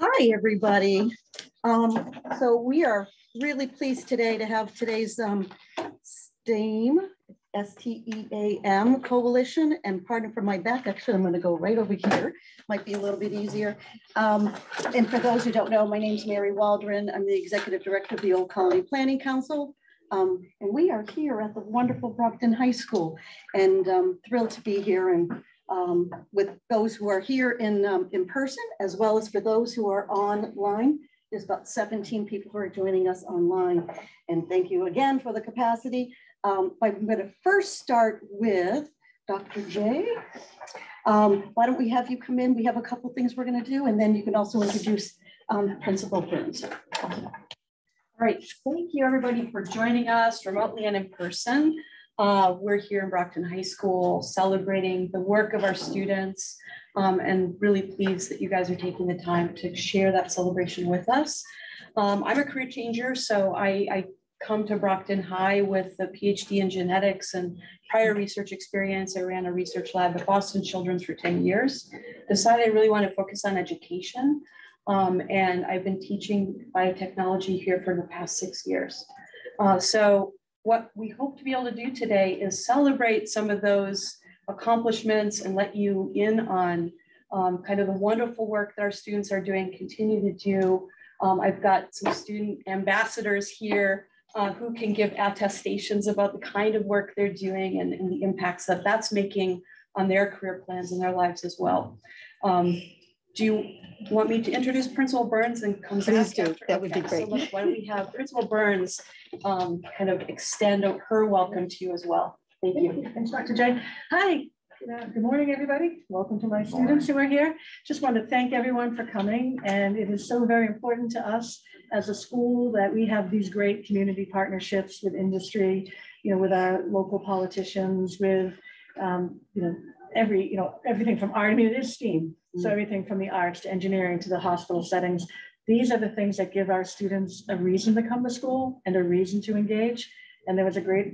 Hi, everybody. So we are really pleased today to have today's STEAM, S-T-E-A-M Coalition, and partner for my back. Actually, I'm going to go right over here. Might be a little bit easier. And for those who don't know, my name is Mary Waldron. I'm the Executive Director of the Old Colony Planning Council. And we are here at the wonderful Brockton High School, and thrilled to be here and with those who are here in person, as well as for those who are online. There's about 17 people who are joining us online. And thank you again for the capacity. I'm going to first start with Dr. J. Why don't we have you come in? We have a couple things we're going to do, and then you can also introduce Principal Burns. All right, thank you everybody for joining us remotely and in person. We're here in Brockton High School celebrating the work of our students, and really pleased that you guys are taking the time to share that celebration with us. I'm a career changer, so I come to Brockton High with a PhD in genetics and prior research experience. I ran a research lab at Boston Children's for 10 years. Decided I really want to focus on education. And I've been teaching biotechnology here for the past 6 years. So what we hope to be able to do today is celebrate some of those accomplishments and let you in on kind of the wonderful work that our students are doing, continue to do. I've got some student ambassadors here who can give attestations about the kind of work they're doing and the impacts that that's making on their career plans and their lives as well. Do you want me to introduce Principal Burns and come Please back? do. That would be great. So why don't we have Principal Burns kind of extend her welcome to you as well. Thank you. Thanks, Dr. J. Hi. Good morning, everybody. Welcome to my students who are here. Just want to thank everyone for coming. And it is so very important to us as a school that we have these great community partnerships with industry, with our local politicians, with, everything from art. I mean, it is STEAM. So everything from the arts to engineering to the hospital settings. These are the things that give our students a reason to come to school and a reason to engage. And there was a great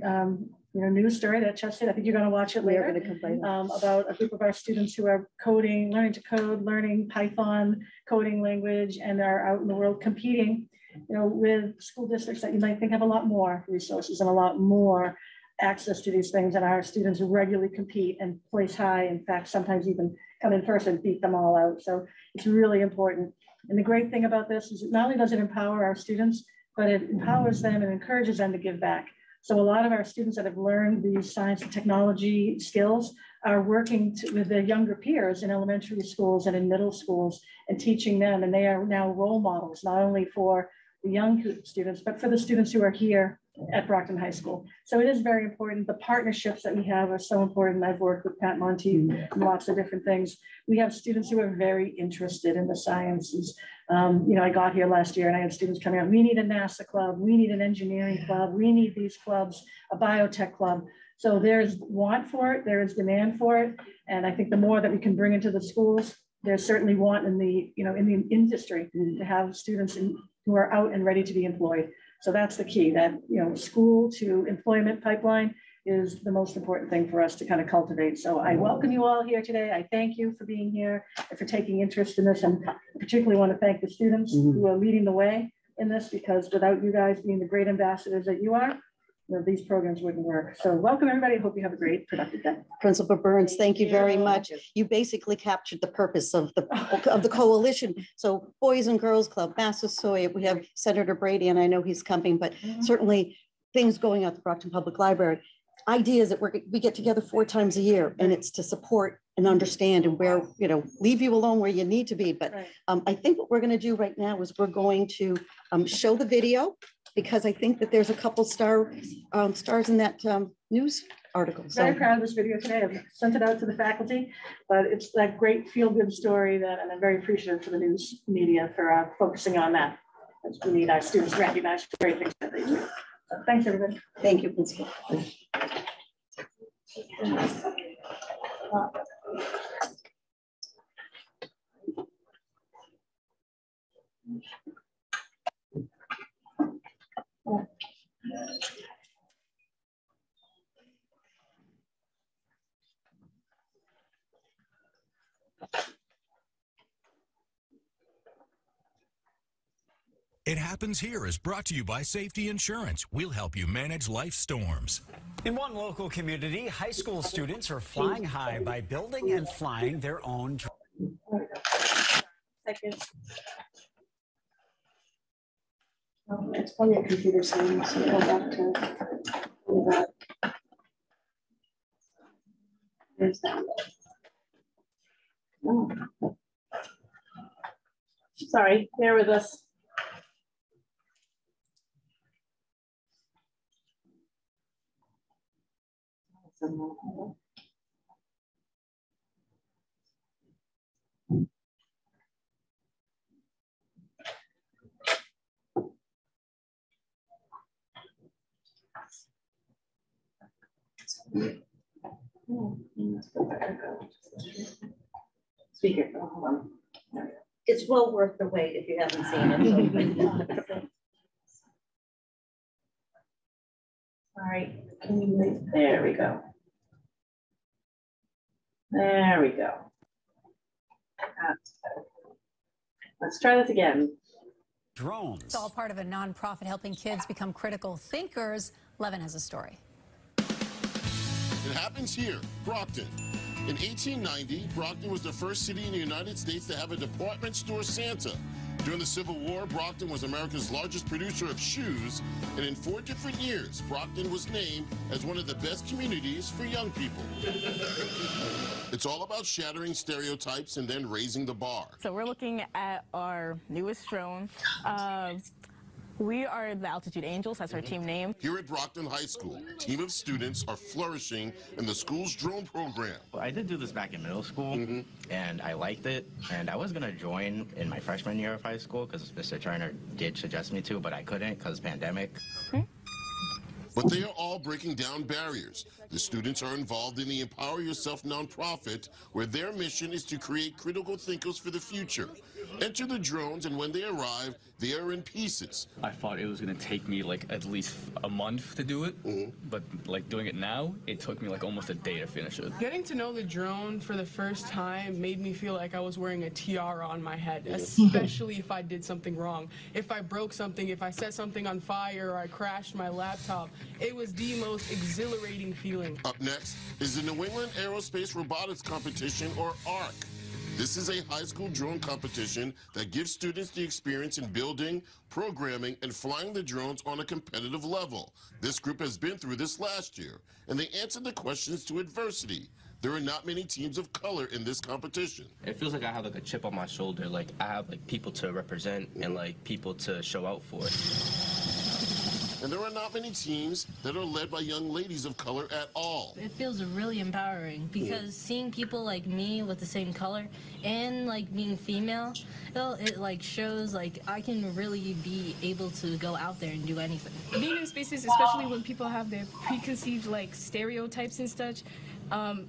news story that Chess did. I think you're going to watch it later. About a group of our students who are learning to code, learning Python coding language, and are out in the world competing, with school districts that you might think have a lot more resources and a lot more access to these things. And our students regularly compete and place high. In fact, sometimes even come in first and beat them all out. So it's really important. And the great thing about this is not only does it empower our students, but it empowers them and encourages them to give back. So a lot of our students that have learned these science and technology skills are working with their younger peers in elementary schools and in middle schools and teaching them. And they are now role models, not only for the young students, but for the students who are here at Brockton High School. So it is very important. The partnerships that we have are so important. I've worked with Pat Monty and lots of different things. We have students who are very interested in the sciences. I got here last year and I had students coming out, we need a NASA club, we need an engineering club, we need these clubs, a biotech club. So there's want for it, there is demand for it. And I think the more that we can bring into the schools, there's certainly want in the, in the industry to have students who are out and ready to be employed. So that's the key, that, school to employment pipeline is the most important thing for us to kind of cultivate. So I welcome you all here today. I thank you for being here and for taking interest in this. And I particularly want to thank the students who are leading the way in this, because without you guys being the great ambassadors that you are, these programs wouldn't work. So welcome everybody. I hope you have a great productive day. Principal Burns, thank you very much. You basically captured the purpose of the coalition. So Boys and Girls Club, Massasoit, we have Senator Brady, and I know he's coming, but certainly things going at the Brockton Public Library. Idea is that we get together 4 times a year, and it's to support and understand and where, leave you alone where you need to be. But I think what we're going to do right now is we're going to show the video, because I think that there's a couple stars in that news article. So very proud of this video today. I've sent it out to the faculty, but it's that great feel-good story and I'm very appreciative for the news media for focusing on that. As we need our students to recognize the great things that they do. So thanks, everybody. Thank you, Principal. It Happens Here is brought to you by Safety Insurance. We'll help you manage life storms. In one local community, high school students are flying high by building and flying their own drones. It's probably a computer scene, so go back to there's that. Oh. Sorry, bear with us. Speaker, hold on. It's well worth the wait if you haven't seen it. All right, can you move? There we go. There we go. Let's try this again. Drones. It's all part of a nonprofit helping kids become critical thinkers. Levin has a story. It Happens Here, Brockton. In 1890, Brockton was the first city in the United States to have a department store Santa. During the Civil War, Brockton was America's largest producer of shoes, and in 4 different years, Brockton was named as one of the best communities for young people. It's all about shattering stereotypes and then raising the bar. So we're looking at our newest drone. We are the Altitude Angels, that's our team name. Here at Brockton High School, a team of students are flourishing in the school's drone program. Well, I did do this back in middle school, and I liked it, and I was going to join in my freshman year of high school because Mr. Turner did suggest me to, but I couldn't because pandemic. But they are all breaking down barriers. The students are involved in the Empower Yourself nonprofit, where their mission is to create critical thinkers for the future. Enter the drones, and when they arrive, they are in pieces. I thought it was going to take me like at least a month to do it, but like doing it now, it took me like almost a day to finish it. Getting to know the drone for the first time made me feel like I was wearing a tiara on my head, especially if I did something wrong. If I broke something, if I set something on fire, or I crashed my laptop, it was the most exhilarating feeling. Up next is the New England Aerospace Robotics Competition, or ARC. This is a high school drone competition that gives students the experience in building, programming, and flying the drones on a competitive level. This group has been through this last year, and they answered the questions to adversity. There are not many teams of color in this competition. It feels like I have like a chip on my shoulder, like I have like people to represent and like people to show out for. And there are not many teams that are led by young ladies of color at all. It feels really empowering because seeing people like me with the same color and like being female, it like shows like I can really be able to go out there and do anything. Being in spaces, especially when people have their preconceived like stereotypes and such,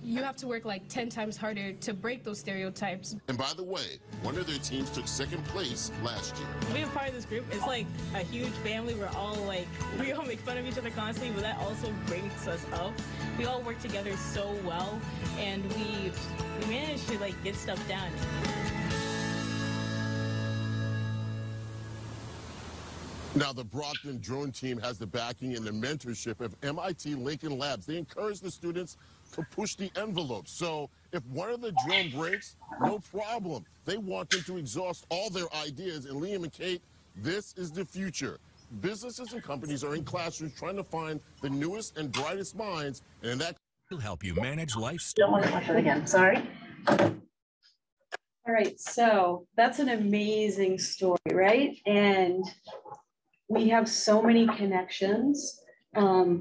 you have to work like 10 times harder to break those stereotypes. And by the way, one of their teams took second place last year. Being part of this group is like a huge family. We're all like, we all make fun of each other constantly, but that also brings us up. We all work together so well, and we managed to like get stuff done. Now, the Brockton drone team has the backing and the mentorship of MIT Lincoln Labs. They encourage the students to push the envelope. So if one of the drone breaks, no problem. They want them to exhaust all their ideas. And Liam and Kate, this is the future. Businesses and companies are in classrooms trying to find the newest and brightest minds, and that will help you manage life. Don't want to watch it again, sorry. All right, so that's an amazing story, right? And we have so many connections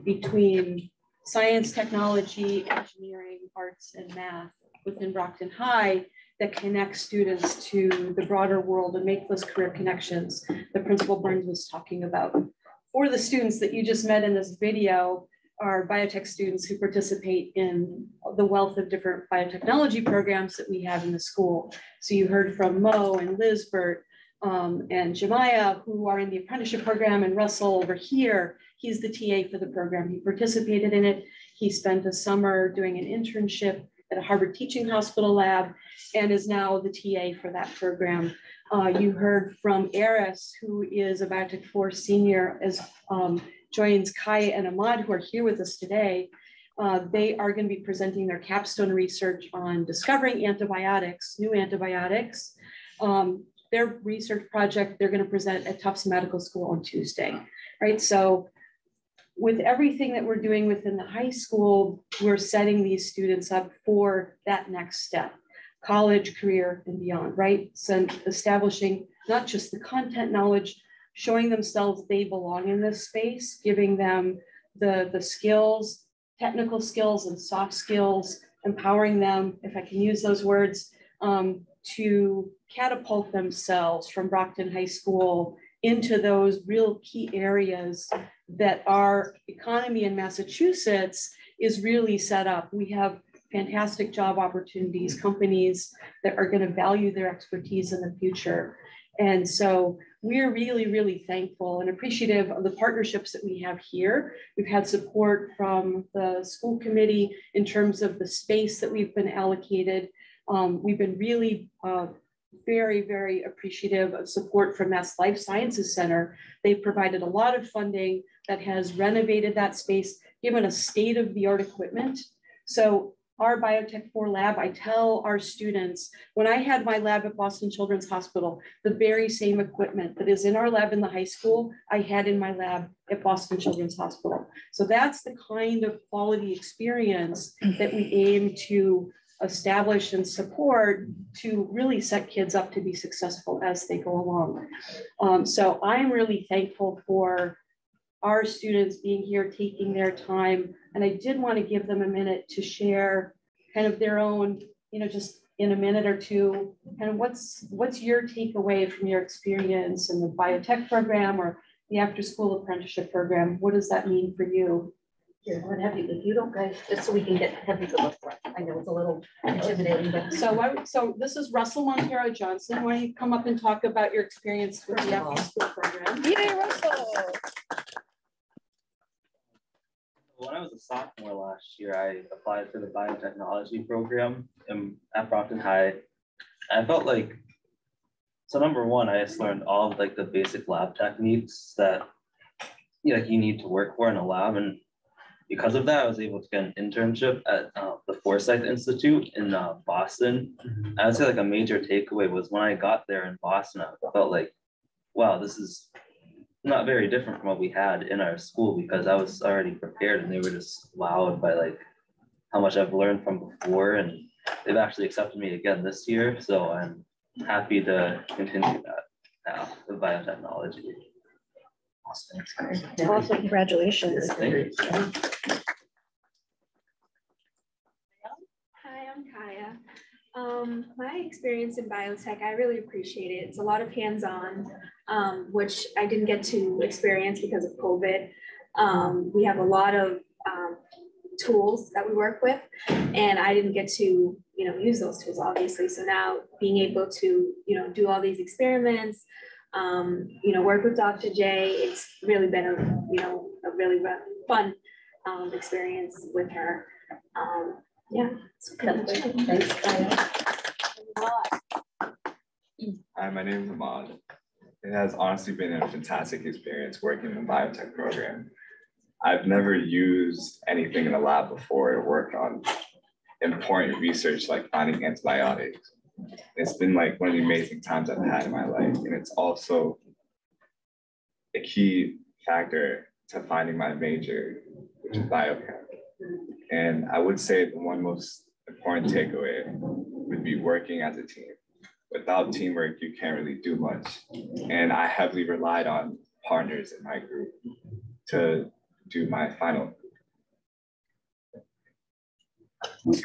between science, technology, engineering, arts, and math within Brockton High that connect students to the broader world and make those career connections that Principal Burns was talking about. For the students that you just met in this video are biotech students who participate in the wealth of different biotechnology programs that we have in the school. So you heard from Mo and Lizbert and Jemiah, who are in the apprenticeship program, and Russell over here, he's the TA for the program. He participated in it. He spent a summer doing an internship at a Harvard Teaching Hospital lab and is now the TA for that program. You heard from Eris, who is a Biotech 4 senior, as joins Kaya and Ahmad, who are here with us today. They are going to be presenting their capstone research on discovering antibiotics, new antibiotics. Their research project, they're going to present at Tufts Medical School on Tuesday, right? So with everything that we're doing within the high school, we're setting these students up for that next step, college, career, and beyond, right? So establishing not just the content knowledge, showing themselves they belong in this space, giving them the skills, technical skills and soft skills, empowering them, if I can use those words, to catapult themselves from Brockton High School into those real key areas that our economy in Massachusetts is really set up. We have fantastic job opportunities, companies that are going to value their expertise in the future. And so we're really, really thankful and appreciative of the partnerships that we have here. We've had support from the school committee in terms of the space that we've been allocated. We've been really very, very appreciative of support from Mass Life Sciences Center. They've provided a lot of funding that has renovated that space, given us state-of-the-art equipment. So our Biotech 4 lab, I tell our students, when I had my lab at Boston Children's Hospital, the very same equipment that is in our lab in the high school, I had in my lab at Boston Children's Hospital. So that's the kind of quality experience that we aim to establish and support to really set kids up to be successful as they go along. So I'm really thankful for our students being here, taking their time. And I did want to give them a minute to share kind of their own, just in a minute or two, kind of what's your takeaway from your experience in the biotech program or the after school apprenticeship program? What does that mean for you? Here, I'm gonna have you, if you don't guys, just so we can have you to look for it. I know it's a little intimidating, but. So this is Russell Montero Johnson. Why don't you come up and talk about your experience with the after school program? Yay, Russell! When I was a sophomore last year, I applied for the biotechnology program at Brockton High. I felt like, so number one, I just learned all of like the basic lab techniques that you need to work for in a lab. And because of that, I was able to get an internship at the Forsyth Institute in Boston. I would say like a major takeaway was when I got there in Boston, I felt like, wow, this is not very different from what we had in our school, because I was already prepared and they were just wowed by like how much I've learned from before, and they've actually accepted me again this year. So I'm happy to continue that now with biotechnology. Awesome. Awesome. Congratulations. Thank you. Hi, I'm Kaya. My experience in biotech, I really appreciate it. It's a lot of hands-on, which I didn't get to experience because of COVID. We have a lot of tools that we work with, and I didn't get to, use those tools, obviously. So now being able to, do all these experiments, work with Dr. J, it's really been a really fun experience with her. Yeah. Thanks, Kaya. Hi, my name is Ahmad. It has honestly been a fantastic experience working in the biotech program. I've never used anything in the lab before or worked on important research like finding antibiotics. It's been like one of the amazing times I've had in my life. And it's also a key factor to finding my major, which is biochem. And I would say the one most important takeaway would be working as a team. Without teamwork, you can't really do much. And I heavily relied on partners in my group to do my final. Be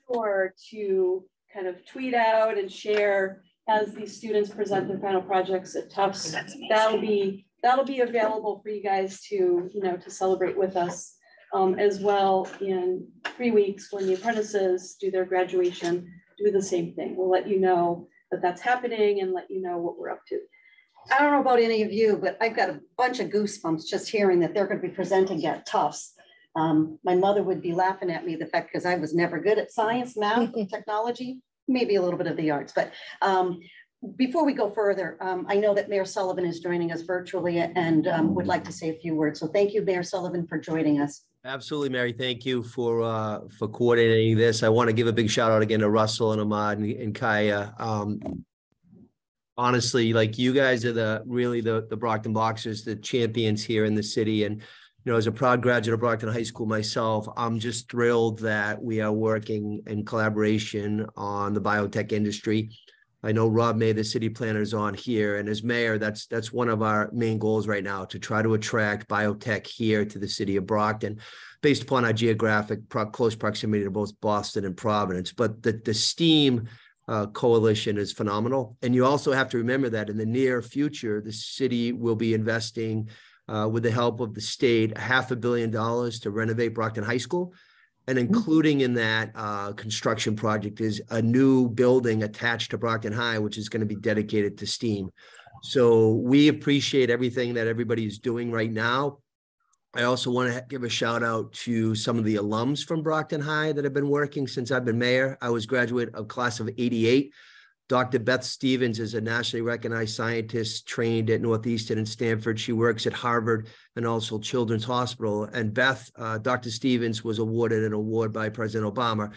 sure to kind of tweet out and share as these students present their final projects at Tufts. That'll be available for you guys to to celebrate with us. As well in 3 weeks when the apprentices do their graduation, do the same thing. We'll let you know that that's happening and let you know what we're up to. I don't know about any of you, but I've got a bunch of goosebumps just hearing that they're going to be presenting at Tufts. My mother would be laughing at me, the fact, because I was never good at science, math, technology, maybe a little bit of the arts. But before we go further, I know that Mayor Sullivan is joining us virtually and would like to say a few words. So thank you, Mayor Sullivan, for joining us. Absolutely, Mary. Thank you for coordinating this. I want to give a big shout out again to Russell and Ahmad and Kaya. Honestly, like, you guys are really the Brockton Boxers, the champions here in the city. And, you know, as a proud graduate of Brockton High School myself, I'm just thrilled that we are working in collaboration on the biotech industry. I know Rob May, the city planner, is on here, and as mayor, that's one of our main goals right now, to try to attract biotech here to the city of Brockton, based upon our geographic close proximity to both Boston and Providence. But the STEAM coalition is phenomenal, and you also have to remember that in the near future, the city will be investing, with the help of the state, $500 million to renovate Brockton High School. And including in that construction project is a new building attached to Brockton High, which is going to be dedicated to STEAM. So we appreciate everything that everybody is doing right now. I also want to give a shout out to some of the alums from Brockton High that have been working since I've been mayor. I was graduate of class of '88. Dr. Beth Stevens is a nationally recognized scientist trained at Northeastern and Stanford. She works at Harvard and also Children's Hospital. And Beth, Dr. Stevens, was awarded an award by President Obama,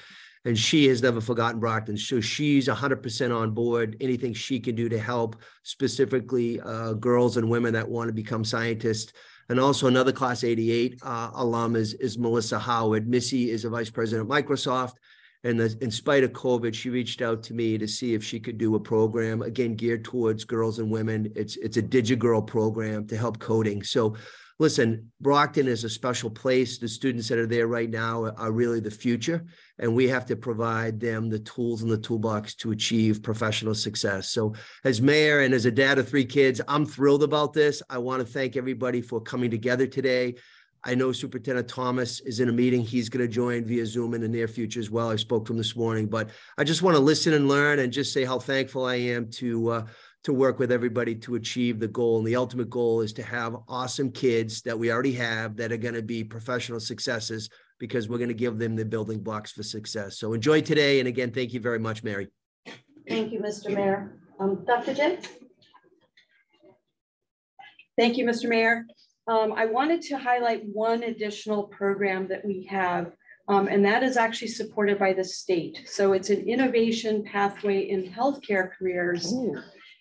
and she has never forgotten Brockton. So she's 100% on board. Anything she can do to help specifically girls and women that want to become scientists. And also another class 88 alum is Melissa Howard. Missy is a vice president of Microsoft. And in spite of COVID, she reached out to me to see if she could do a program, again, geared towards girls and women. It's a DigiGirl program to help coding. So listen, Brockton is a special place. The students that are there right now are really the future, and we have to provide them the tools in the toolbox to achieve professional success. So as mayor and as a dad of 3 kids, I'm thrilled about this. I want to thank everybody for coming together today. I know Superintendent Thomas is in a meeting. He's going to join via Zoom in the near future as well. I spoke to him this morning, but I just want to listen and learn and just say how thankful I am to work with everybody to achieve the goal. And the ultimate goal is to have awesome kids that we already have that are going to be professional successes, because we're going to give them the building blocks for success. So enjoy today. And again, thank you very much, Mary. Thank you, Mr. Mayor. Dr. J? Thank you, Mr. Mayor. I wanted to highlight one additional program that we have, and that is actually supported by the state. So it's an innovation pathway in healthcare careers. Ooh.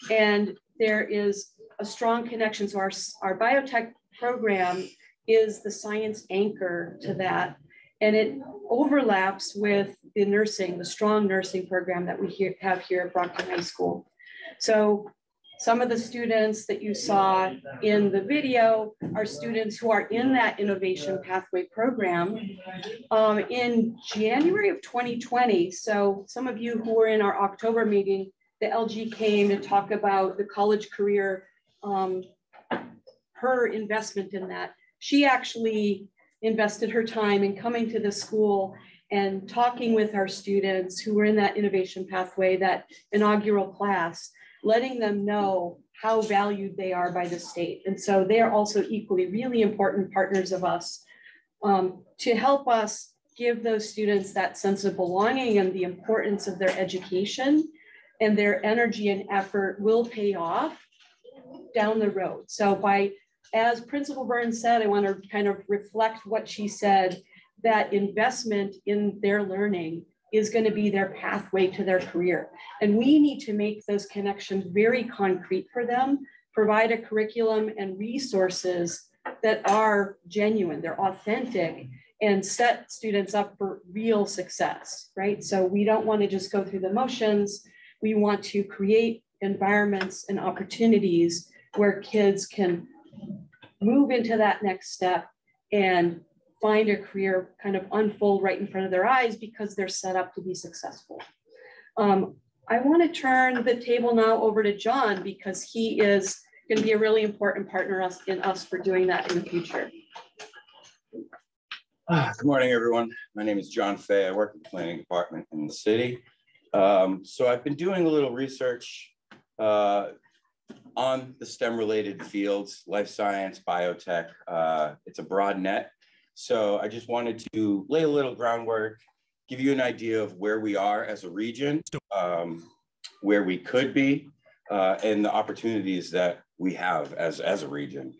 And there is a strong connection. So our biotech program is the science anchor to that. And it overlaps with the nursing, the strong nursing program that we have here at Brockton High School. So some of the students that you saw in the video are students who are in that innovation pathway program. In January of 2020, so some of you who were in our October meeting, the LG came to talk about the college career, her investment in that. She actually invested her time in coming to the school and talking with our students who were in that innovation pathway, that inaugural class, letting them know how valued they are by the state. And so they are also equally really important partners of us to help us give those students that sense of belonging, and the importance of their education and their energy and effort will pay off down the road. So as Principal Burns said, I want to kind of reflect what she said, that investment in their learning is going to be their pathway to their career. And we need to make those connections very concrete for them, provide a curriculum and resources that are genuine, they're authentic, and set students up for real success, right? So we don't want to just go through the motions. We want to create environments and opportunities where kids can move into that next step and find a career kind of unfold right in front of their eyes, because they're set up to be successful. I want to turn the table now over to John, because he is going to be a really important partner in us for doing that in the future. Good morning, everyone. My name is John Fay. I work in the planning department in the city. So I've been doing a little research on the STEM related fields, life science, biotech. It's a broad net. So I just wanted to lay a little groundwork, give you an idea of where we are as a region, where we could be, and the opportunities that we have as a region.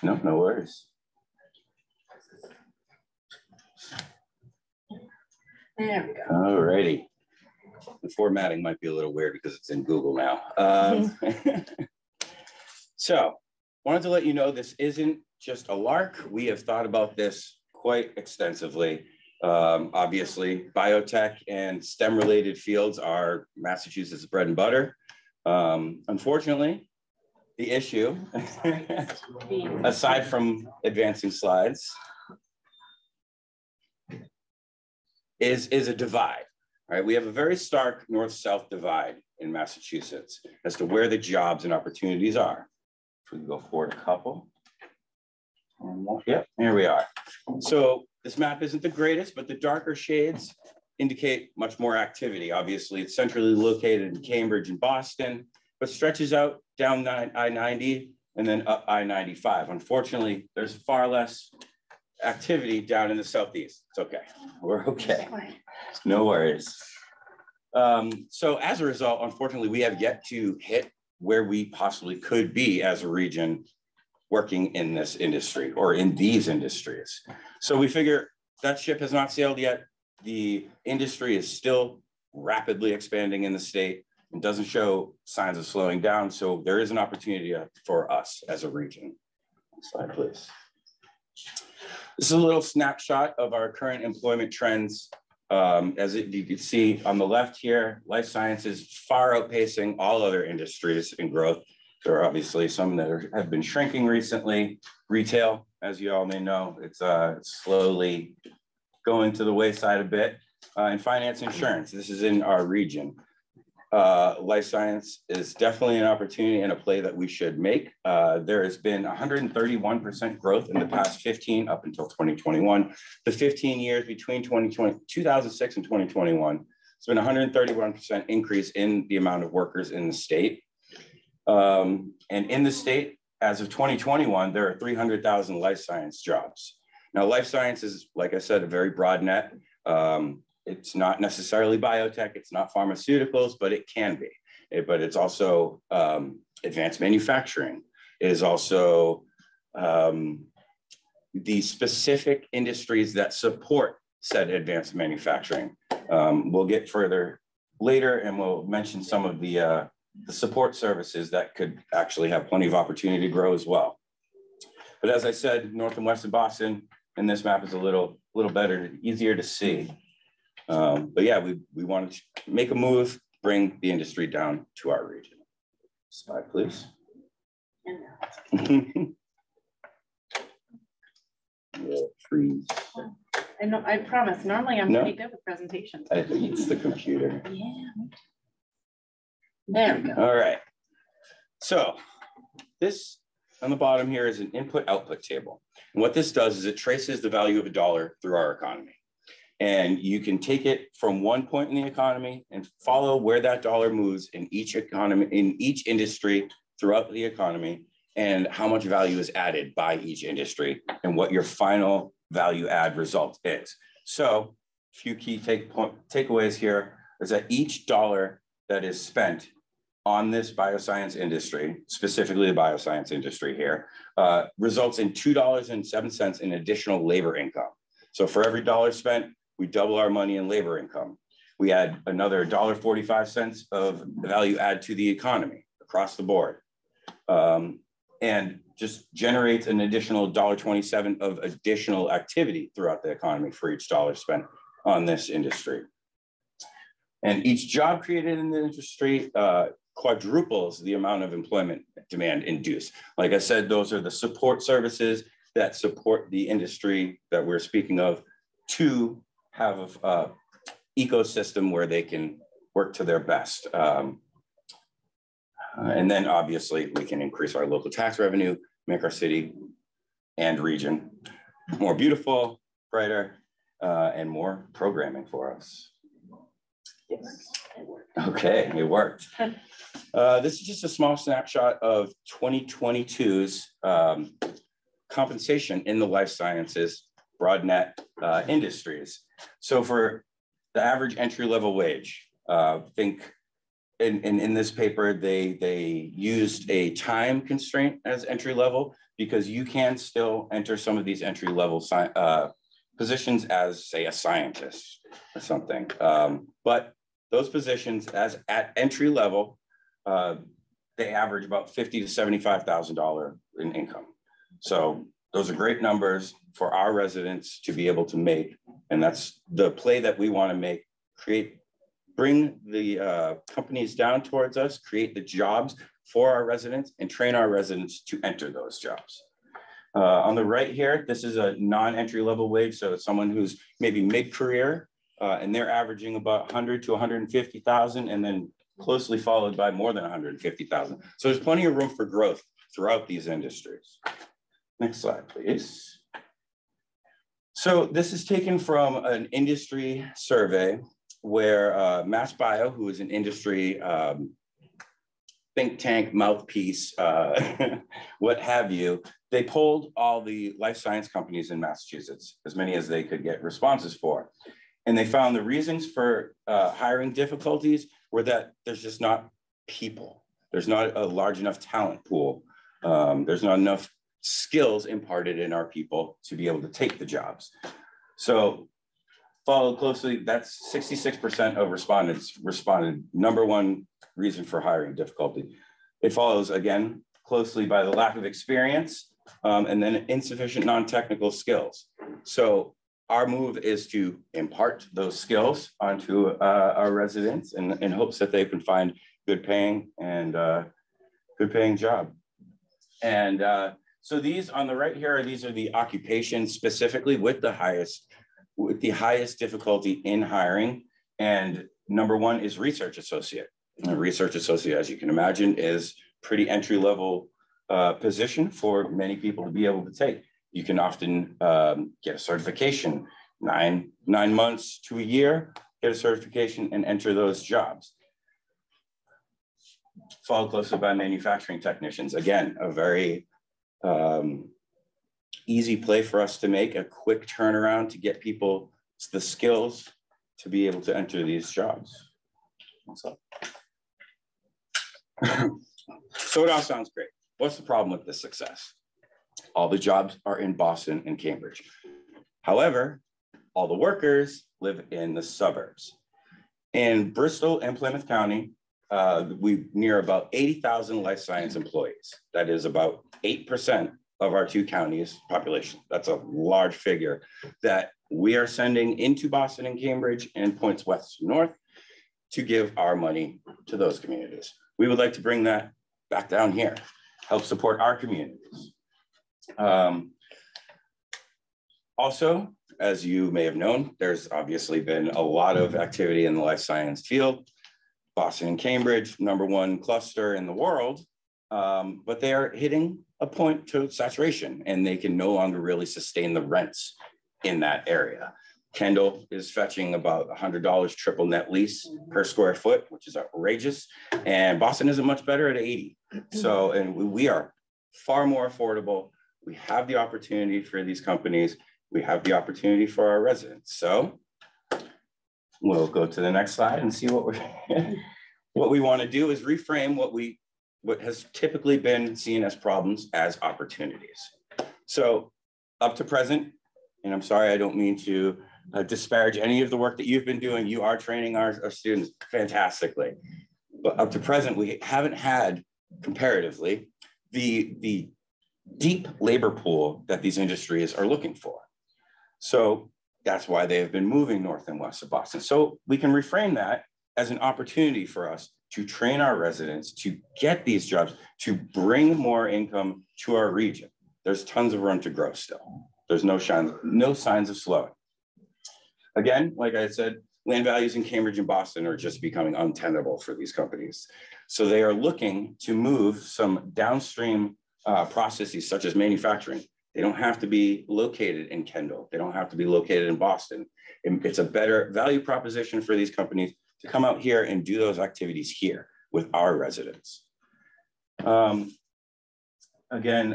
No worries. There we go. All righty. The formatting might be a little weird because it's in Google now. So wanted to let you know this isn't just a lark. We have thought about this quite extensively. Obviously, biotech and STEM related fields are Massachusetts' bread and butter. Unfortunately, the issue, aside from advancing slides, is a divide. All right, we have a very stark north-south divide in Massachusetts as to where the jobs and opportunities are. If we can go forward a couple. Yep, here we are. So this map isn't the greatest, but the darker shades indicate much more activity. Obviously, it's centrally located in Cambridge and Boston, but stretches out down I-90 and then up I-95. Unfortunately, there's far less activity down in the southeast. It's okay. We're okay. No worries. So as a result, unfortunately, we have yet to hit where we possibly could be as a region working in this industry or in these industries. So we figure that ship has not sailed yet. The industry is still rapidly expanding in the state and doesn't show signs of slowing down. So there is an opportunity for us as a region. Next slide, please. This is a little snapshot of our current employment trends. You can see on the left here, life sciences far outpacing all other industries in growth. There are obviously some that have been shrinking recently. Retail, as you all may know, it's slowly going to the wayside a bit. And finance insurance, this is in our region. Life science is definitely an opportunity and a play that we should make. There has been 131% growth in the past 15 up until 2021. The 15 years between 2006 and 2021, it's been 131% increase in the amount of workers in the state. And in the state, as of 2021, there are 300,000 life science jobs. Now, life science is, like I said, a very broad net. It's not necessarily biotech, it's not pharmaceuticals, but it can be. But it's also advanced manufacturing. It is also the specific industries that support said advanced manufacturing. We'll get further later and we'll mention some of the support services that could actually have plenty of opportunity to grow as well. But as I said, north and west of Boston, and this map is a little better, easier to see. But yeah, we wanted to make a move, bring the industry down to our region. Slide, please. Trees. I know, I promise, normally I'm No. pretty good with presentations. I think it's the computer. Yeah. There we go. All right. So this on the bottom here is an input-output table. And what this does is it traces the value of a dollar through our economy. And you can take it from one point in the economy and follow where that dollar moves in each economy, in each industry throughout the economy, and how much value is added by each industry and what your final value add result is. So a few key takeaways here is that each dollar that is spent on this bioscience industry, specifically the bioscience industry here, results in $2.07 in additional labor income. So for every dollar spent, we double our money in labor income. We add another $1.45 of value add to the economy across the board. And just generates an additional $1.27 of additional activity throughout the economy for each dollar spent on this industry. And each job created in the industry quadruples the amount of employment demand induced. Like I said, those are the support services that support the industry that we're speaking of to have an ecosystem where they can work to their best. And then obviously we can increase our local tax revenue, make our city and region more beautiful, brighter, and more programming for us. Yes. Okay, it worked. This is just a small snapshot of 2022's compensation in the life sciences broad net industries. So for the average entry-level wage, think in this paper, they used a time constraint as entry level because you can still enter some of these entry level positions as, say, a scientist or something. But those positions as at entry level, they average about $50,000 to $75,000 in income. So those are great numbers for our residents to be able to make. And that's the play that we want to make, bring the companies down towards us, create the jobs for our residents, and train our residents to enter those jobs. On the right here, this is a non-entry level wage. So it's someone who's maybe mid-career and they're averaging about 100 to 150,000, and then closely followed by more than 150,000. So there's plenty of room for growth throughout these industries. Next slide, please. So this is taken from an industry survey where MassBio, who is an industry think tank, mouthpiece, what have you, they polled all the life science companies in Massachusetts, as many as they could get responses for. And they found the reasons for hiring difficulties were that there's just not people. There's not a large enough talent pool. There's not enough skills imparted in our people to be able to take the jobs. So followed closely, that's 66% of respondents responded, number one reason for hiring difficulty. It follows again closely by the lack of experience and then insufficient non-technical skills. So our move is to impart those skills onto our residents in hopes that they can find good paying job. And so these on the right here, these are the occupations specifically with the highest difficulty in hiring. And number one is research associate. And a research associate, as you can imagine, is pretty entry level position for many people to be able to take. You can often get a certification, nine months to a year, get a certification and enter those jobs. Followed closely by manufacturing technicians. Again, a very easy play for us to make, a quick turnaround to get people the skills to be able to enter these jobs. So it all sounds great. What's the problem with this success? All the jobs are in Boston and Cambridge. However, all the workers live in the suburbs. In Bristol and Plymouth County, we near about 80,000 life science employees. That is about 8% of our two counties' population. That's a large figure that we are sending into Boston and Cambridge and points west to north to give our money to those communities. We would like to bring that back down here, help support our communities. Also, as you may have known, there's obviously been a lot of activity in the life science field. Boston and Cambridge, #1 cluster in the world, but they are hitting a point to saturation and they can no longer really sustain the rents in that area. Kendall is fetching about $100 triple net lease per square foot, which is outrageous. And Boston isn't much better at 80. So, and we are far more affordable. We have the opportunity for these companies. We have the opportunity for our residents. So we'll go to the next slide and see what we want to do is reframe what has typically been seen as problems as opportunities. So up to present, and I'm sorry, I don't mean to disparage any of the work that you've been doing. You are training our students fantastically. But up to present, we haven't had comparatively the deep labor pool that these industries are looking for. So that's why they have been moving north and west of Boston. So we can reframe that as an opportunity for us to train our residents, to get these jobs, to bring more income to our region. There's tons of room to grow still. There's no signs of slowing. Again, like I said, land values in Cambridge and Boston are just becoming untenable for these companies. So they are looking to move some downstream processes such as manufacturing. They don't have to be located in Kendall. They don't have to be located in Boston. It's a better value proposition for these companies to come out here and do those activities here. with our residents. Again,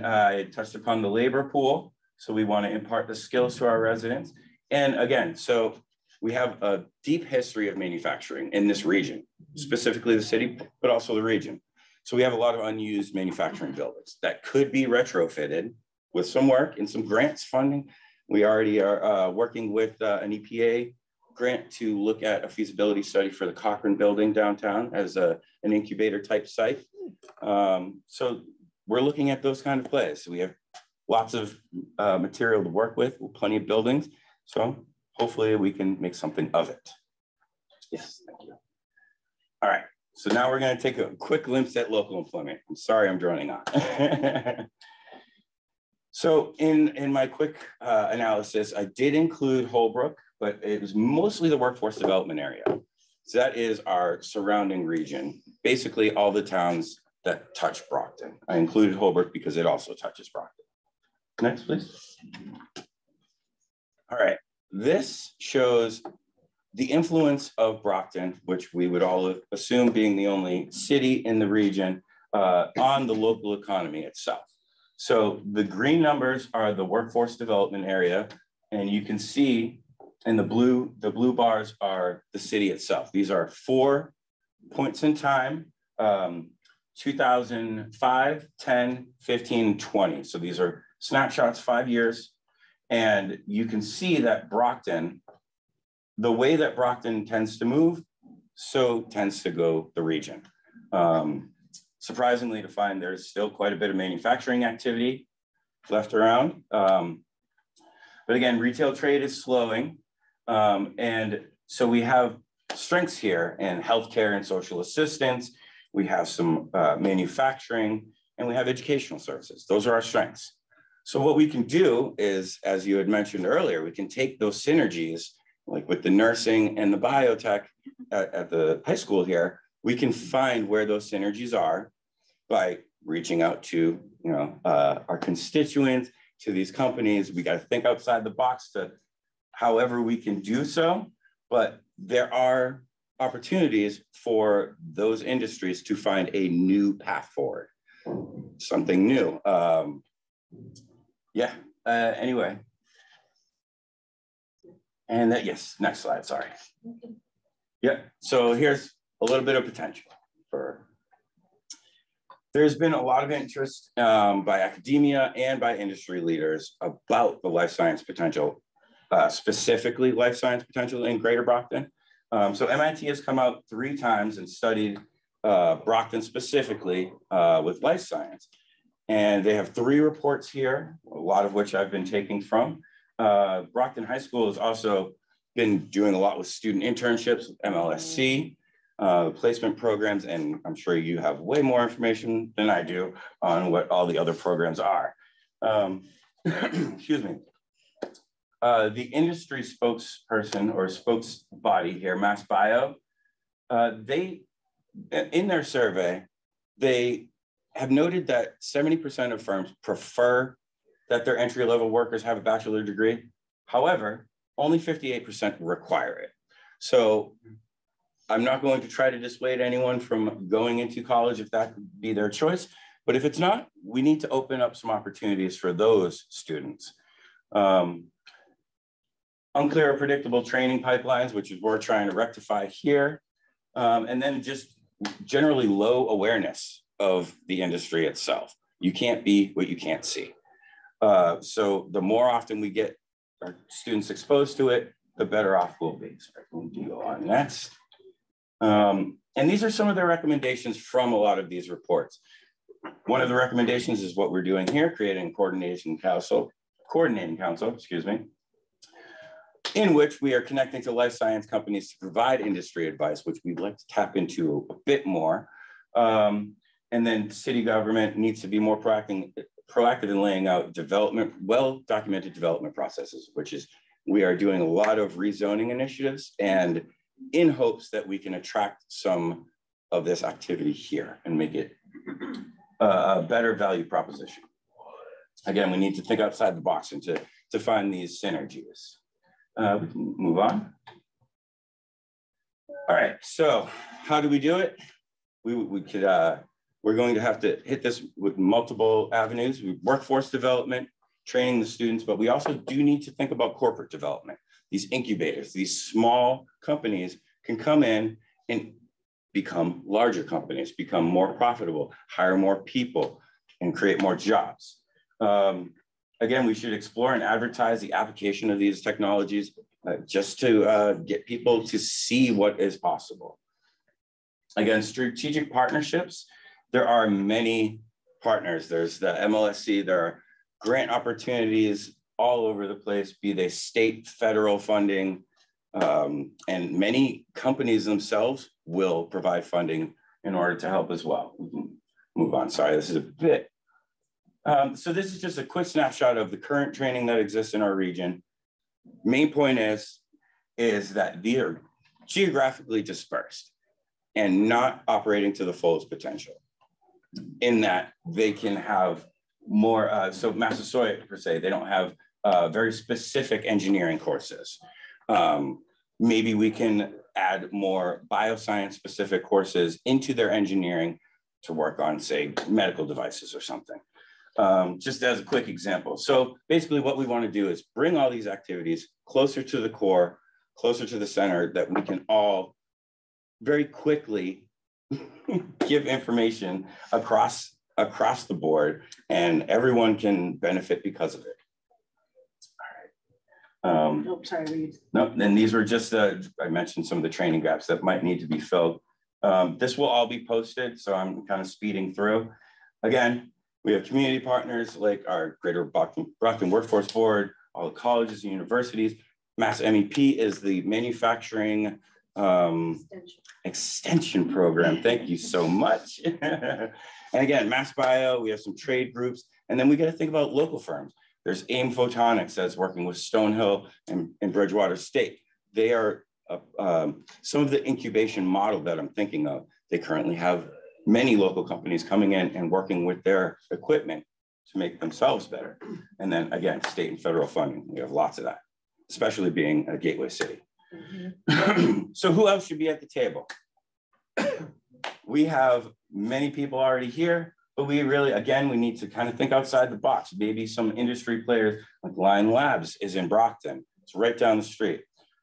I touched upon the labor pool. So we want to impart the skills to our residents. And again, so we have a deep history of manufacturing in this region, specifically the city, but also the region. So we have a lot of unused manufacturing buildings that could be retrofitted with some work and some grants funding. We already are working with an EPA grant to look at a feasibility study for the Cochrane building downtown as an incubator type site. So we're looking at those kind of plays. We have lots of material to work with, plenty of buildings. So hopefully we can make something of it. Yes, thank you. All right, so now we're gonna take a quick glimpse at local employment. I'm sorry I'm droning on. So in my quick analysis, I did include Holbrook, but it was mostly the workforce development area. So that is our surrounding region, basically all the towns that touch Brockton. I included Holbrook because it also touches Brockton. Next, please. All right, this shows the influence of Brockton, which we would all assume being the only city in the region, on the local economy itself. So the green numbers are the workforce development area, and you can see in the blue bars are the city itself. These are 4 points in time, 2005, 10, 15, 20. So these are snapshots, 5 years. And you can see that Brockton, the way that Brockton tends to move, so tends to go the region. Surprisingly to find there's still quite a bit of manufacturing activity left around. But again, retail trade is slowing. And so we have strengths here in healthcare and social assistance. We have some manufacturing, and we have educational services. Those are our strengths. So what we can do is, as you had mentioned earlier, we can take those synergies, like with the nursing and the biotech at the high school here, we can find where those synergies are by reaching out to our constituents, to these companies. We got to think outside the box to however we can do so, but there are opportunities for those industries to find a new path forward, something new. Anyway. And yes, next slide, sorry. Yeah, so here's a little bit of potential for, there's been a lot of interest by academia and by industry leaders about the life science potential, specifically life science potential in Greater Brockton. So MIT has come out 3 times and studied Brockton specifically with life science. And they have 3 reports here, a lot of which I've been taking from. Brockton High School has also been doing a lot with student internships, with MLSC, placement programs, and I'm sure you have way more information than I do on what all the other programs are. Excuse me. The industry spokesperson or spokesbody here, MassBio, they, in their survey, they have noted that 70% of firms prefer that their entry-level workers have a bachelor's degree. However, only 58% require it. So I'm not going to try to dissuade anyone from going into college if that could be their choice. But if it's not, we need to open up some opportunities for those students. Unclear or predictable training pipelines, which is what we're trying to rectify here. And then just generally low awareness of the industry itself. You can't be what you can't see. So the more often we get our students exposed to it, the better off we'll be. So we can go on next. And these are some of the recommendations from a lot of these reports. One of the recommendations is what we're doing here, creating a coordinating council, excuse me, in which we are connecting to life science companies to provide industry advice, which we'd like to tap into a bit more. And then city government needs to be more proactive in laying out well-documented development processes, which is, we are doing a lot of rezoning initiatives and in hopes that we can attract some of this activity here and make it a better value proposition. Again, we need to think outside the box and to find these synergies. We can move on. All right, so how do we do it? we could, we're going to have to hit this with multiple avenues, workforce development, training the students, but we also do need to think about corporate development. These incubators, these small companies can come in and become larger companies, become more profitable, hire more people, and create more jobs. Again, we should explore and advertise the application of these technologies just to get people to see what is possible. Again, strategic partnerships, there are many partners. There's the MLSC, there are grant opportunities all over the place, be they state, federal funding, and many companies themselves will provide funding in order to help as well. We can move on, sorry, this is a bit. So this is just a quick snapshot of the current training that exists in our region. Main point is that they are geographically dispersed and not operating to the fullest potential, in that they can have more, so Massasoit per se, they don't have very specific engineering courses. Maybe we can add more bioscience specific courses into their engineering to work on, say, medical devices or something. Just as a quick example. So basically what we want to do is bring all these activities closer to the core, closer to the center, that we can all very quickly give information across the board, and everyone can benefit because of it. All right. Oh, sorry, Reed. No, and these were just, I mentioned some of the training gaps that might need to be filled. This will all be posted, so I'm kind of speeding through. Again, we have community partners like our Greater Brockton Workforce Board, all the colleges and universities. Mass MEP is the manufacturing extension program. Thank you so much. And again, Mass Bio, we have some trade groups, and then we got to think about local firms. There's AIM Photonics that's working with Stonehill and Bridgewater State. They are some of the incubation model that I'm thinking of. They currently have many local companies coming in and working with their equipment to make themselves better. And then again, state and federal funding, we have lots of that, especially being a gateway city. So who else should be at the table? We have many people already here, but we really, again, we need to kind of think outside the box. Maybe some industry players like Lion Labs is in Brockton. It's right down the street.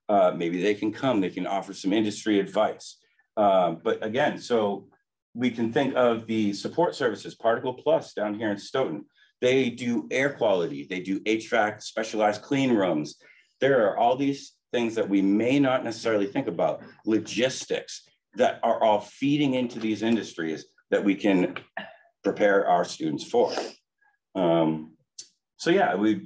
Maybe they can come, they can offer some industry advice. But again, so we can think of the support services, Particle Plus down here in Stoughton. They do air quality, they do HVAC, specialized clean rooms. There are all these things that we may not necessarily think about, logistics that are all feeding into these industries that we can prepare our students for. So yeah, we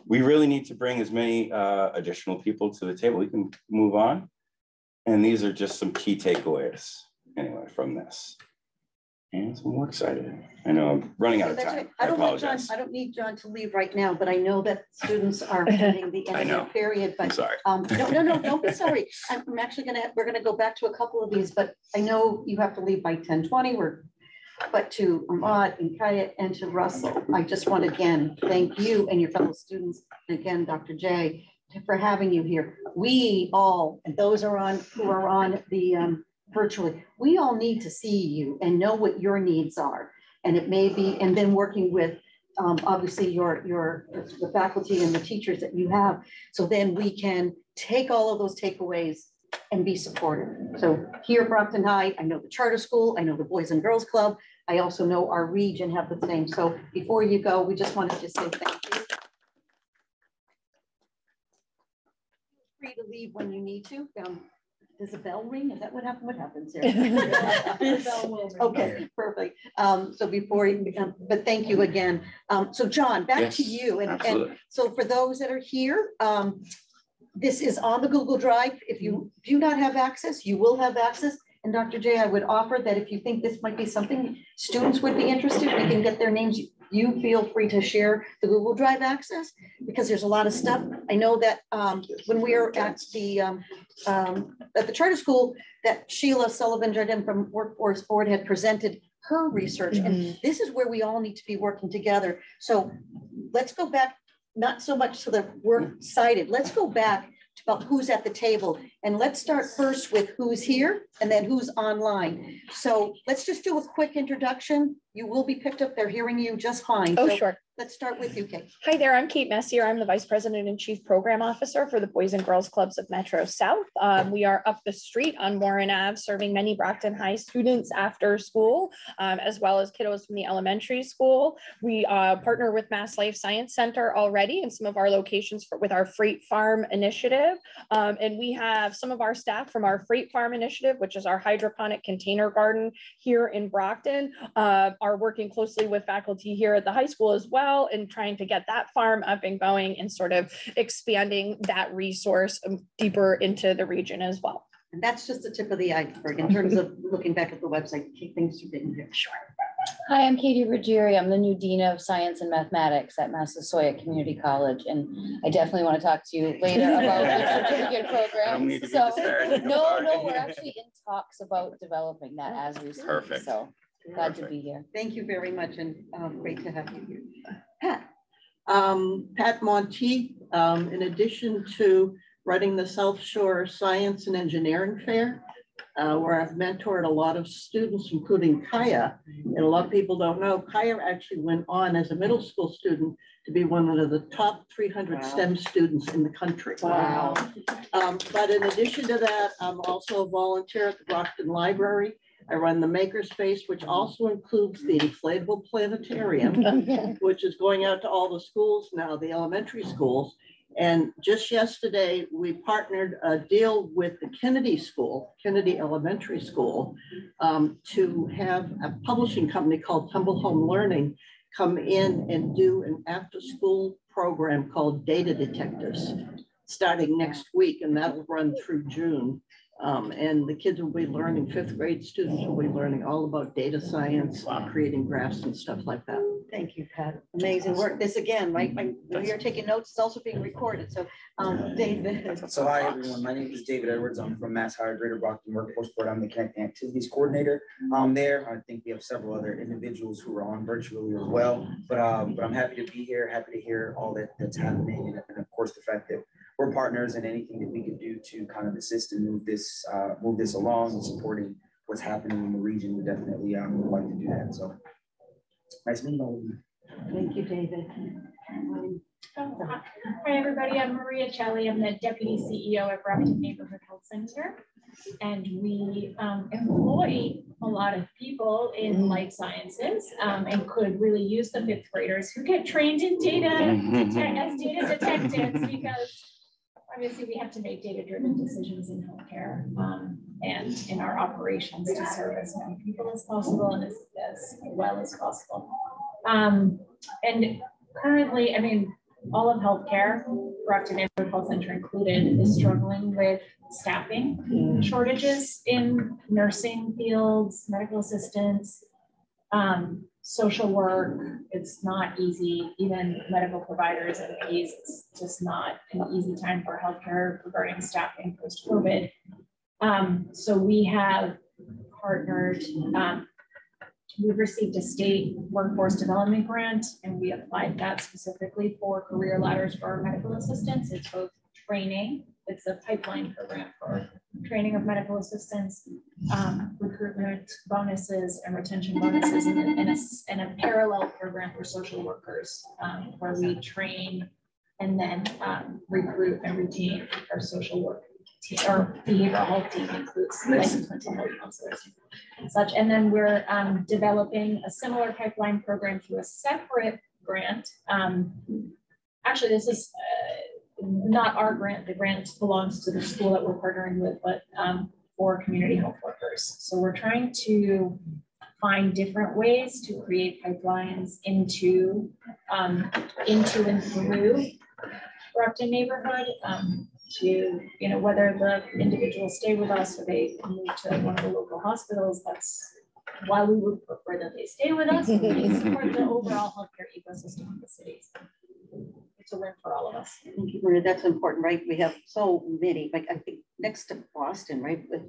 really need to bring as many additional people to the table. We can move on. And these are just some key takeaways anyway from this. And I'm more excited. I know I'm running out of time. I apologize. I don't need John to leave right now, but I know that students are hitting the end of the period. But I'm sorry. No, don't be sorry. I'm actually we're gonna go back to a couple of these, but I know you have to leave by 10:20. But to Ahmad and Kaya and to Russell, I just want to again thank you and your fellow students, and again, Dr. J, for having you here. We all, and those who are on the virtually, we all need to see you and know what your needs are. And it may be, and then working with obviously the faculty and the teachers that you have, so then we can take all of those takeaways and be supportive. So here at Brockton High, I know the charter school, I know the Boys and Girls Club, I also know our region have the same. So before you go, we just wanted to say thank you. Feel free to leave when you need to. Does the bell ring? Is that what happened? What happens here? Okay, perfect. So before you become, but thank you again. So John, back to you. And so for those that are here, this is on the Google Drive. If you do not have access, you will have access. And Dr. J, I would offer that if you think this might be something students would be interested, we can get their names. You feel free to share the Google Drive access because there's a lot of stuff. I know that when we were at the charter school, that Sheila Sullivan-Jardin from Workforce Board had presented her research. And this is where we all need to be working together. So let's go back, not so much to the work cited. Let's go back about who's at the table. And let's start first with who's here and then who's online. So let's just do a quick introduction. You will be picked up. They're hearing you just fine. Oh, so sure. Let's start with you, Kate. Hi there, I'm Kate Messier. I'm the Vice President and Chief Program Officer for the Boys and Girls Clubs of Metro South. We are up the street on Warren Ave, serving many Brockton High students after school, as well as kiddos from the elementary school. We partner with Mass Life Science Center already in some of our locations with our Freight Farm initiative. And we have some of our staff from our Freight Farm initiative, which is our hydroponic container garden here in Brockton, are working closely with faculty here at the high school as well, and trying to get that farm up and going and sort of expanding that resource deeper into the region as well. And that's just the tip of the iceberg in terms of looking back at the website. Thanks for being here. Sure. Hi, I'm Katie Ruggieri. I'm the new Dean of Science and Mathematics at Massasoit Community College. And I definitely want to talk to you later about the certificate program. So, no, we're actually in talks about developing that as we speak. Perfect. So glad to be here. Thank you very much, and great to have you here. Pat. Pat Monteith, in addition to running the South Shore Science and Engineering Fair, where I've mentored a lot of students, including Kaya. And a lot of people don't know, Kaya actually went on as a middle school student to be one of the top 300 STEM students in the country. Wow. But in addition to that, I'm also a volunteer at the Brockton Library. I run the Makerspace, which also includes the inflatable planetarium, which is going out to all the schools now, the elementary schools. And just yesterday, we partnered a deal with the Kennedy School, Kennedy Elementary School, to have a publishing company called Tumble Home Learning come in and do an after-school program called Data Detectives, starting next week, and that'll run through June. And the kids will be learning, 5th grade students will be learning all about data science, creating graphs and stuff like that. Thank you, Pat. Amazing work. This again, right? We are taking notes. It's also being recorded. So, David. So hi, everyone. My name is David Edwards. I'm from Mass Hire Greater Brockton Workforce Board. I'm the Connecting Activities Coordinator there. I think we have several other individuals who are on virtually as well. But I'm happy to be here, happy to hear all that's happening, and of course, the fact that we're partners, and anything that we can do to kind of assist and move this along and supporting what's happening in the region, we definitely would like to do that. So nice meeting all of you. Thank you, David. Hi, everybody. I'm Maria Celli. I'm the Deputy CEO at Brockton Neighborhood Health Center. And we employ a lot of people in life sciences and could really use the 5th graders who get trained in data as data detectives, because obviously we have to make data-driven decisions in healthcare and in our operations to serve as many people as possible and as well as possible. And currently, I mean, all of healthcare, Brockton Neighborhood Health Center included, is struggling with staffing shortages in nursing fields, medical assistants, social work. It's not easy. Even medical providers and PAs, it's just not an easy time for healthcare regarding staffing post-COVID. So we have partnered. We've received a state workforce development grant, and we applied that specifically for career ladders for our medical assistants. It's both training, it's a pipeline program for training of medical assistants, recruitment bonuses and retention bonuses, and a parallel program for social workers where we train and then recruit and retain our social work team. Our behavioral health team includes licensed mental health counselors and such. And then we're developing a similar pipeline program through a separate grant. Actually, this is not our grant. The grant belongs to the school that we're partnering with, but for community health workers. So we're trying to find different ways to create pipelines into and through Brockton neighborhood to, whether the individuals stay with us or they move to one of the local hospitals. That's why we would prefer that they stay with us and they support the overall healthcare ecosystem of the cities. It's a win for all of us. Thank you, Maria. That's important, right? We have so many, like I think next to Boston, right? With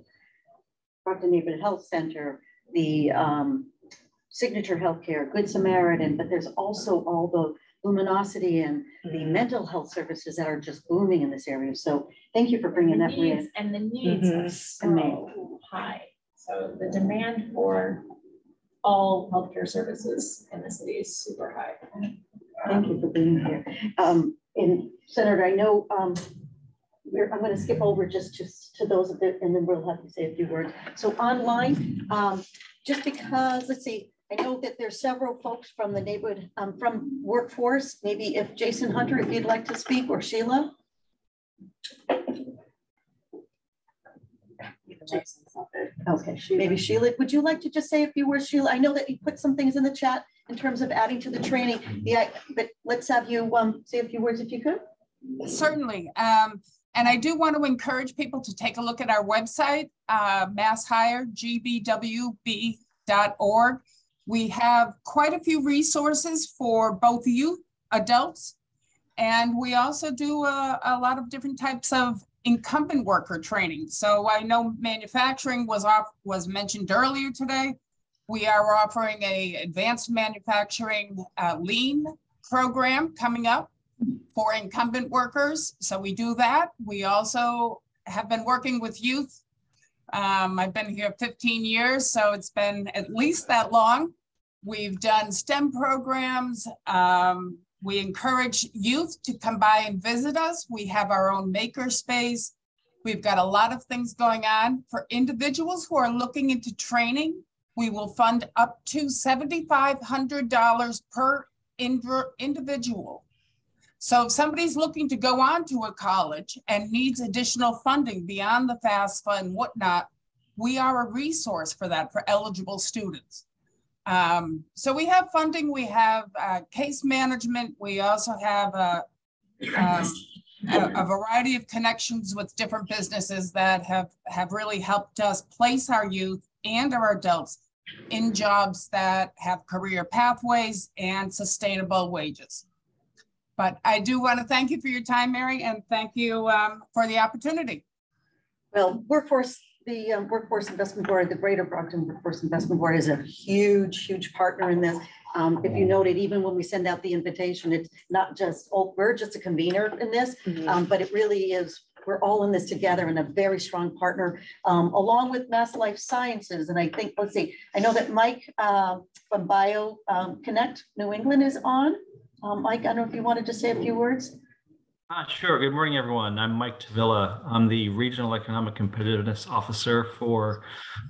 Brockton Neighborhood Health Center, the Signature Healthcare, Good Samaritan, but there's also all the Luminosity and the mental health services that are just booming in this area. So Thank you for bringing that, Maria. And the needs are so high. So the demand for all healthcare services in the city is super high. Thank you for being here. And Senator, I know I'm going to skip over just to those of it, and then we'll have to say a few words. So online, just because, let's see, I know that there's several folks from the neighborhood, from workforce. Maybe if Jason Hunter, if you'd like to speak, or Sheila. Okay, maybe Sheila, would you like to just say a few words, Sheila? I know that you put some things in the chat in terms of adding to the training. Yeah, but let's have you say a few words if you could. Certainly. And I do want to encourage people to take a look at our website, masshiregbwb.org. We have quite a few resources for both youth, adults, and we also do a lot of different types of incumbent worker training. So I know manufacturing was mentioned earlier today. We are offering a advanced manufacturing lean program coming up for incumbent workers. So we do that. We also have been working with youth. I've been here 15 years, so it's been at least that long. We've done STEM programs. We encourage youth to come by and visit us. We have our own maker space. We've got a lot of things going on. For individuals who are looking into training, we will fund up to $7,500 per individual. So if somebody's looking to go on to a college and needs additional funding beyond the FAFSA and whatnot, we are a resource for that for eligible students. So we have funding, we have case management, we also have a variety of connections with different businesses that have really helped us place our youth and our adults in jobs that have career pathways and sustainable wages. But I do want to thank you for your time, Mary, and thank you for the opportunity. Well, the Workforce Investment Board, the Greater Brockton Workforce Investment Board is a huge, huge partner in this. If you noted, even when we send out the invitation, it's not just, oh, we're just a convener in this, but it really is, we're all in this together and a very strong partner, along with Mass Life Sciences. And I think, let's see, I know that Mike from Bio Connect New England is on. Mike, I don't know if you wanted to say a few words. Sure. Good morning, everyone. I'm Mike Tavilla. I'm the Regional Economic Competitiveness Officer for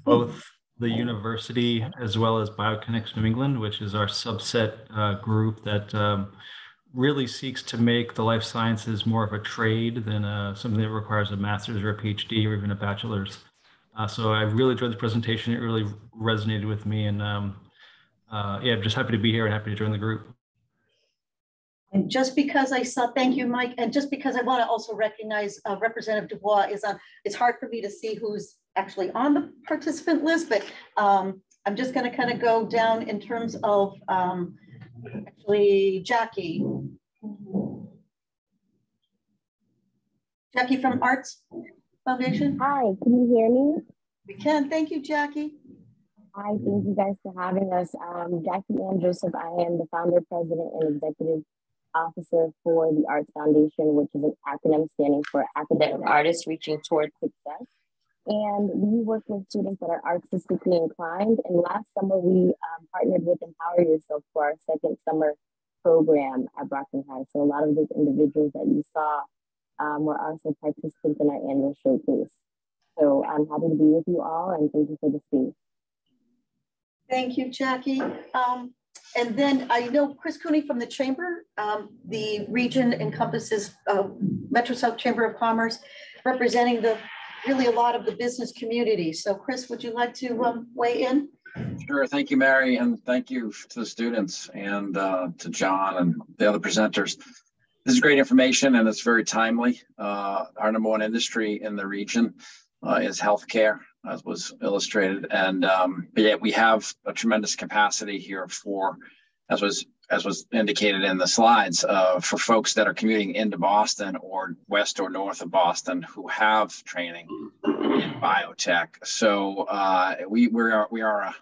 both the university as well as BioConnects New England, which is our subset group that really seeks to make the life sciences more of a trade than something that requires a master's or a PhD or even a bachelor's. So I really enjoyed the presentation. It really resonated with me, and yeah, I'm just happy to be here and happy to join the group. And just because I saw, thank you, Mike. And just because I want to also recognize Representative Dubois is on, it's hard for me to see who's actually on the participant list, but I'm just going to kind of go down in terms of actually Jackie. Jackie from Arts Foundation. Hi, can you hear me? We can. Thank you, Jackie. Hi, thank you guys for having us. Jackie Ann Joseph, I am the founder, president, and executive officer for the Arts Foundation, which is an acronym standing for Academic Artists Reaching Towards Success. And we work with students that are artistically inclined. And last summer, we partnered with Empower Yourself for our second summer program at Brockton High. So a lot of those individuals that you saw were also participants in our annual showcase. So I'm happy to be with you all, and thank you for the space. Thank you, Jackie. And then I know Chris Cooney from the Chamber, the region encompasses Metro South Chamber of Commerce, representing really a lot of the business community. So Chris, would you like to weigh in? Sure, thank you, Mary, and thank you to the students and to John and the other presenters. This is great information and it's very timely. Our number one industry in the region is healthcare, as was illustrated, and but yet we have a tremendous capacity here for, as was indicated in the slides, for folks that are commuting into Boston or west or north of Boston who have training in biotech. So we are a,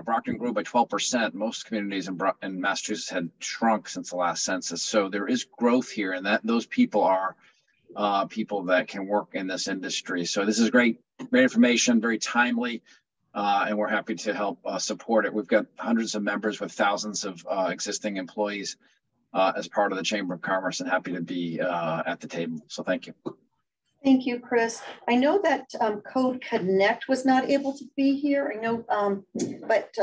Brockton grew by 12%. Most communities in Massachusetts had shrunk since the last census. So there is growth here, and that those people are people that can work in this industry. So this is great information, very timely, and we're happy to help support it. We've got hundreds of members with thousands of existing employees as part of the Chamber of Commerce, and happy to be at the table. So thank you. Thank you, Chris. I know that Code Connect was not able to be here. I know, but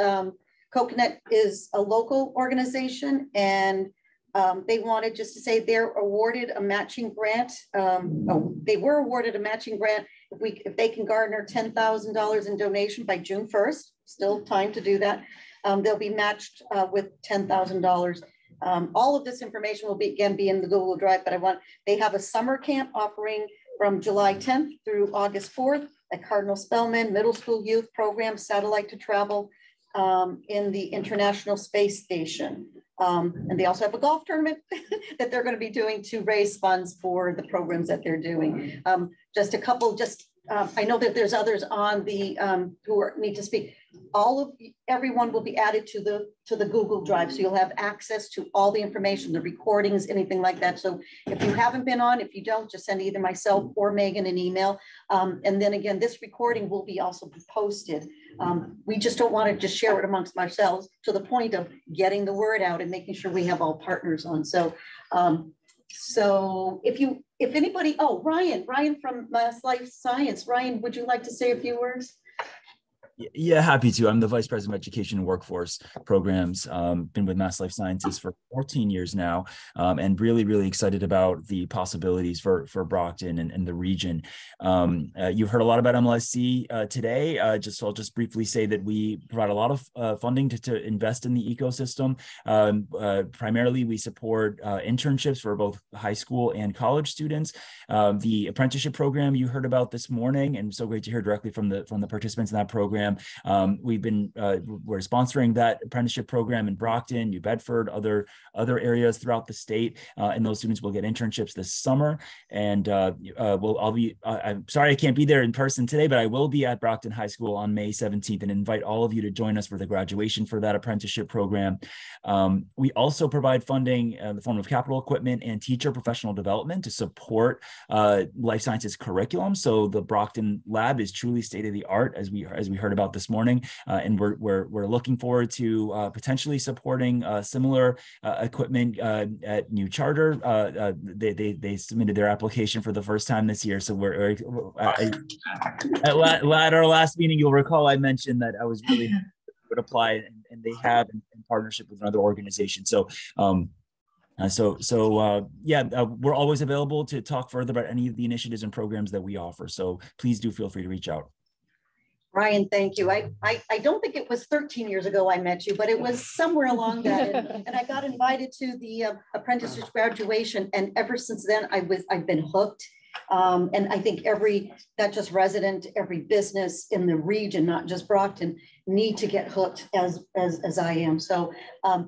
Code Connect is a local organization, and they wanted just to say they're awarded a matching grant. They were awarded a matching grant if they can garner $10,000 in donation by June 1st. Still time to do that. They'll be matched with $10,000. All of this information will be in the Google Drive, but they have a summer camp offering from July 10th through August 4th at Cardinal Spellman Middle School Youth Program, Satellite to Travel in the International Space Station. And they also have a golf tournament that they're going to be doing to raise funds for the programs that they're doing. Just a couple, I know that there's others on the who need to speak. Everyone will be added to the Google Drive, so you'll have access to all the information, the recordings, anything like that. So if you haven't been on, if you don't, just send either myself or Megan an email. And then again, this recording will be also posted. We just don't want to just share it amongst ourselves, to the point of getting the word out and making sure we have all partners on. So if anybody, Ryan from Mass Life Science. Ryan, would you like to say a few words? Yeah, happy to. I'm the Vice President of Education and Workforce Programs. Been with Mass Life Sciences for 14 years now, and really, really excited about the possibilities for Brockton and the region. You've heard a lot about MLSC today. I'll just briefly say that we provide a lot of funding to invest in the ecosystem. Primarily, we support internships for both high school and college students. The apprenticeship program you heard about this morning, and so great to hear directly from the participants in that program. We're sponsoring that apprenticeship program in Brockton, New Bedford, other areas throughout the state, and those students will get internships this summer. And I'm sorry I can't be there in person today, but I will be at Brockton High School on May 17th, and invite all of you to join us for the graduation for that apprenticeship program. We also provide funding in the form of capital equipment and teacher professional development to support life sciences curriculum. So the Brockton lab is truly state of the art, as we heard about this morning, and we're looking forward to potentially supporting similar equipment at New Charter. They submitted their application for the first time this year, so at our last meeting, you'll recall I mentioned that I was really would apply, and they have in partnership with another organization. So. We're always available to talk further about any of the initiatives and programs that we offer. So please do feel free to reach out. Ryan, thank you. I don't think it was 13 years ago I met you, but it was somewhere along that. And I got invited to the apprenticeship graduation. And ever since then, I've been hooked. And I think not just resident, every business in the region, not just Brockton, need to get hooked as I am. So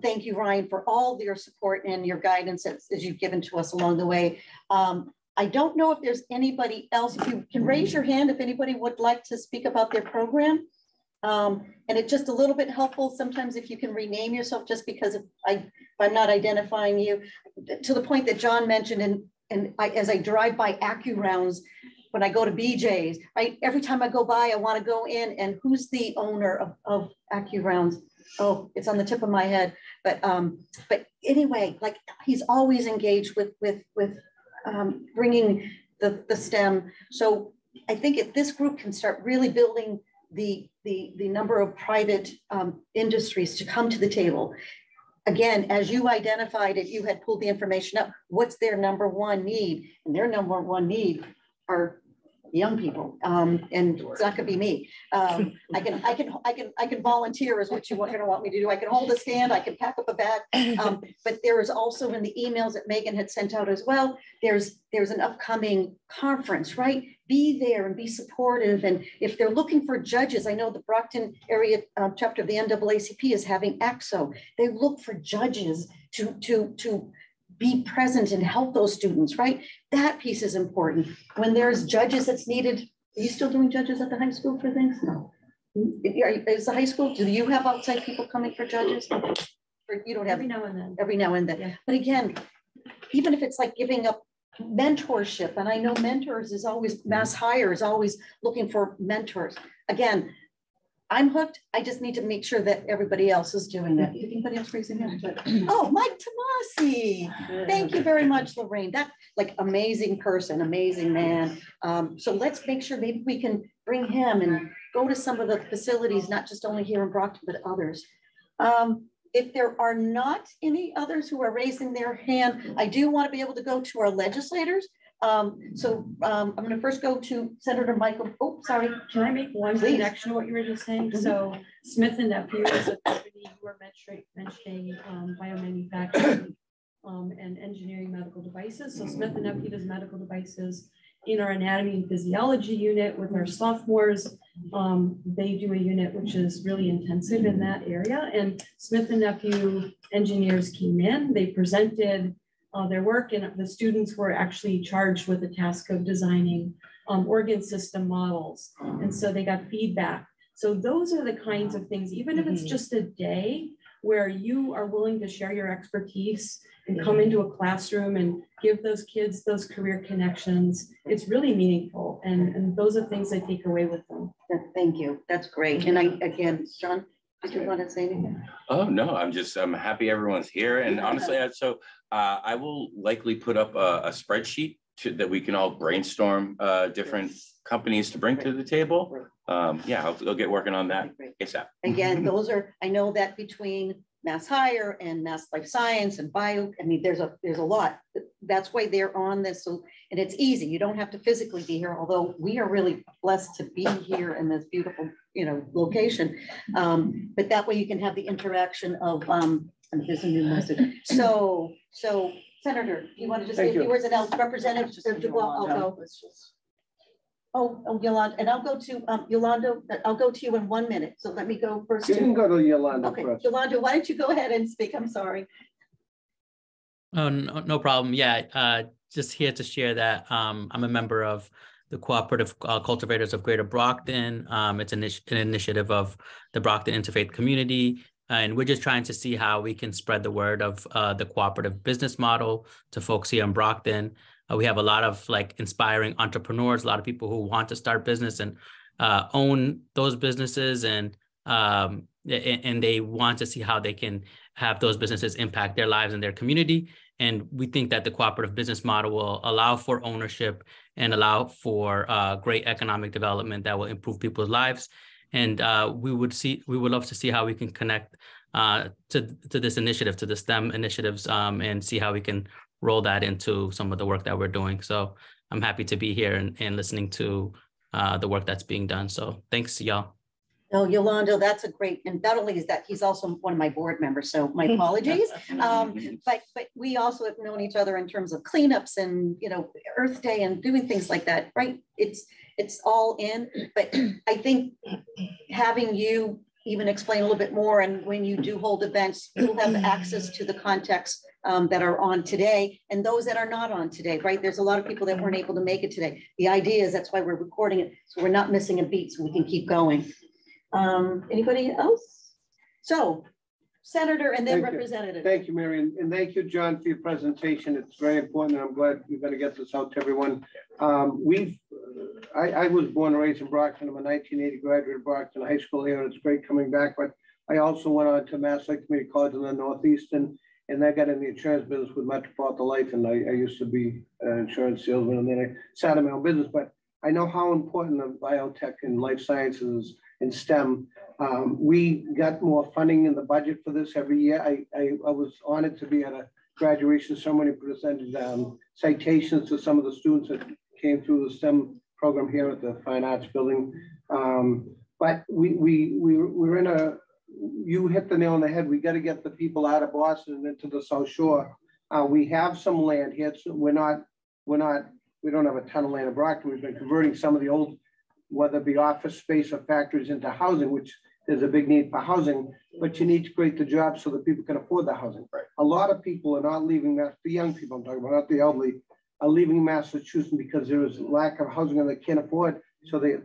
thank you, Ryan, for all your support and your guidance as you've given to us along the way. I don't know if there's anybody else. If you can raise your hand if anybody would like to speak about their program. And it's just a little bit helpful sometimes if you can rename yourself, just because if I'm not identifying you, to the point that John mentioned, as I drive by AccuRounds, when I go to BJ's, right? Every time I go by, I want to go in, and who's the owner of AccuRounds? Oh, it's on the tip of my head. But anyway, like, he's always engaged with bringing the STEM. So I think if this group can start really building the number of private industries to come to the table. Again, as you identified it, you had pulled the information up. What's their number one need? And their number one need are young people, and it's not going to be me. I can volunteer, is what you're going to want me to do. I can hold a stand, I can pack up a bag. But there is also, in the emails that Megan had sent out as well, there's an upcoming conference, right? Be there and be supportive. And if they're looking for judges, I know the Brockton area chapter of the NAACP is having AXO. They look for judges to be present and help those students, right? That piece is important. When there's judges that's needed, are you still doing judges at the high school for things? No. Is the high school, do you have outside people coming for judges? Or you don't have? Every now and then. Every now and then. Yeah. But again, even if it's like giving up mentorship. And I know mentors is always, Mass Hire is always looking for mentors. Again, I'm hooked. I just need to make sure that everybody else is doing that. Did anybody else raise their hand? Oh, Mike Tomasi. Thank you very much, Lorraine. That like amazing person, amazing man. So let's make sure maybe we can bring him and go to some of the facilities, not just only here in Brockton, but others. If there are not any others who are raising their hand, I do want to be able to go to our legislators. I'm going to first go to Senator Michael. Oh, sorry. Can I make one Please. connection to what you were just saying? So Smith & Nephew is a company you were mentioning biomanufacturing and engineering medical devices. So Smith & Nephew does medical devices in our anatomy and physiology unit with our sophomores. They do a unit which is really intensive in that area. And Smith & Nephew engineers came in, they presented their work, and the students were actually charged with the task of designing organ system models. And so they got feedback. So those are the kinds of things, even if it's just a day where you are willing to share your expertise and come into a classroom and give those kids those career connections, it's really meaningful. And those are things I take away with them. Thank you. That's great. And again, John, did you want to say anything? Oh, no, I'm happy everyone's here. And honestly, I will likely put up a spreadsheet that we can all brainstorm different companies to bring to the table. Yeah, I'll get working on that ASAP. Again, those are, I know that between Mass Hire and Mass Life Science and Bio, I mean, there's a lot. That's why they're on this. So, and it's easy. You don't have to physically be here, although we are really blessed to be here in this beautiful, location. But that way you can have the interaction of, there's a new message. So Senator, you want to just say a few words, and Representative Dubois, I'll go. Oh, Yolanda, and I'll go to Yolanda. I'll go to you in 1 minute. So let me go first. You can go to Yolanda first. Yolanda, why don't you go ahead and speak? I'm sorry. Oh, no problem. Yeah, just here to share that I'm a member of the Cooperative Cultivators of Greater Brockton. It's an initiative of the Brockton Interfaith Community. And we're just trying to see how we can spread the word of the cooperative business model to folks here in Brockton. We have a lot of inspiring entrepreneurs, a lot of people who want to start business and own those businesses, and they want to see how they can have those businesses impact their lives and their community. And we think that the cooperative business model will allow for ownership and allow for great economic development that will improve people's lives. And we would love to see how we can connect to this initiative, to the STEM initiatives, and see how we can roll that into some of the work that we're doing. So I'm happy to be here and listening to the work that's being done. So thanks, y'all. No, Yolanda, that's a great, and not only is that, he's also one of my board members, so my apologies. But we also have known each other in terms of cleanups and, Earth Day and doing things like that, right? It's all in, but I think having you even explain a little bit more, and when you do hold events, you'll have access to the context that are on today and those that are not on today, right? There's a lot of people that weren't able to make it today. The idea is that's why we're recording it, so we're not missing a beat, so we can keep going. Anybody else? So, Senator and then Representative. Thank you, Mary, and thank you, John, for your presentation. It's very important, and I'm glad you're going to get this out to everyone. I was born and raised in Brockton. I'm a 1980 graduate of Brockton High School here, and it's great coming back. But I also went on to Mass Lake Community College in the Northeast, and I got in the insurance business with Metropolitan Life, and I used to be an insurance salesman, and then I started my own business. But I know how important the biotech and life sciences and STEM. We got more funding in the budget for this every year. I was honored to be at a graduation ceremony, presented citations to some of the students that came through the STEM program here at the Fine Arts Building. But we're in a, you hit the nail on the head. We got to get the people out of Boston and into the South Shore. We have some land here. So we don't have a ton of land in Brockton. We've been converting some of the old, whether it be office space or factories, into housing, which there's a big need for housing, but you need to create the jobs so that people can afford the housing. Right. A lot of people are not leaving, the young people I'm talking about, not the elderly, are leaving Massachusetts because there is lack of housing and they can't afford, so they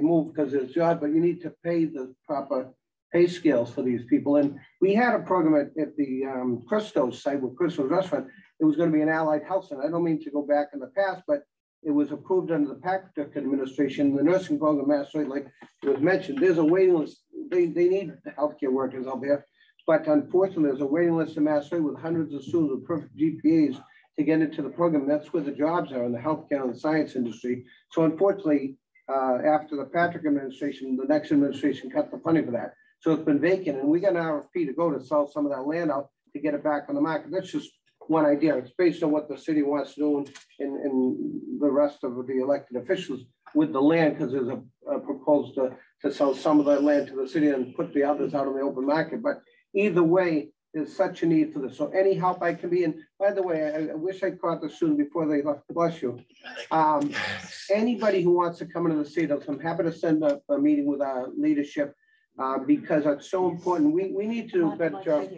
move because there's jobs, but you need to pay the proper pay scales for these people. And we had a program at the Christo's site with Christo's restaurant. it was going to be an allied health center. I don't mean to go back in the past, but it was approved under the Patrick administration. The nursing program, Massasoit, like it was mentioned, there's a waiting list. They need healthcare workers out there. But unfortunately, there's a waiting list in Massasoit with hundreds of students with perfect GPAs to get into the program. That's where the jobs are in the healthcare and the science industry. So unfortunately, after the Patrick administration, the next administration cut the funding for that. So it's been vacant, and we got an RFP to go to sell some of that land out to get it back on the market. That's just one idea. It's based on what the city wants to do and the rest of the elected officials with the land, because there's a proposal to sell some of that land to the city and put the others out on the open market. But either way, there's such a need for this. So any help I can be, and by the way, I wish I caught this soon before they left. Bless you. Anybody who wants to come into the state, I'm happy to send up a meeting with our leadership because it's so important. We need to do a better job.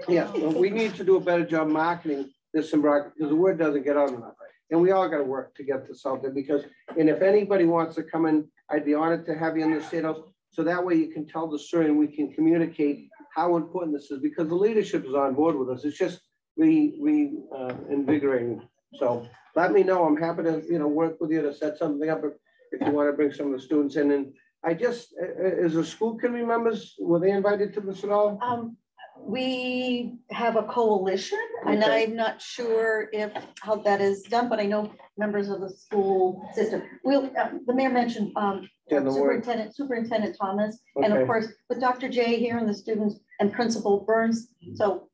Yeah, we need to do a better job marketing this in Brockton because the word doesn't get out enough. And we all got to work to get this out there because, and if anybody wants to come in, I'd be honored to have you in the state house. So that way you can tell the story and we can communicate how important this is because the leadership is on board with us. It's just invigorating. So let me know. I'm happy to work with you to set something up if you want to bring some of the students in. And I just, as a school committee members, were they invited to this at all? We have a coalition, and I'm not sure how that is done, but I know members of the school system. The mayor mentioned Superintendent Thomas, and of course with Dr. J here and the students and Principal Burns. So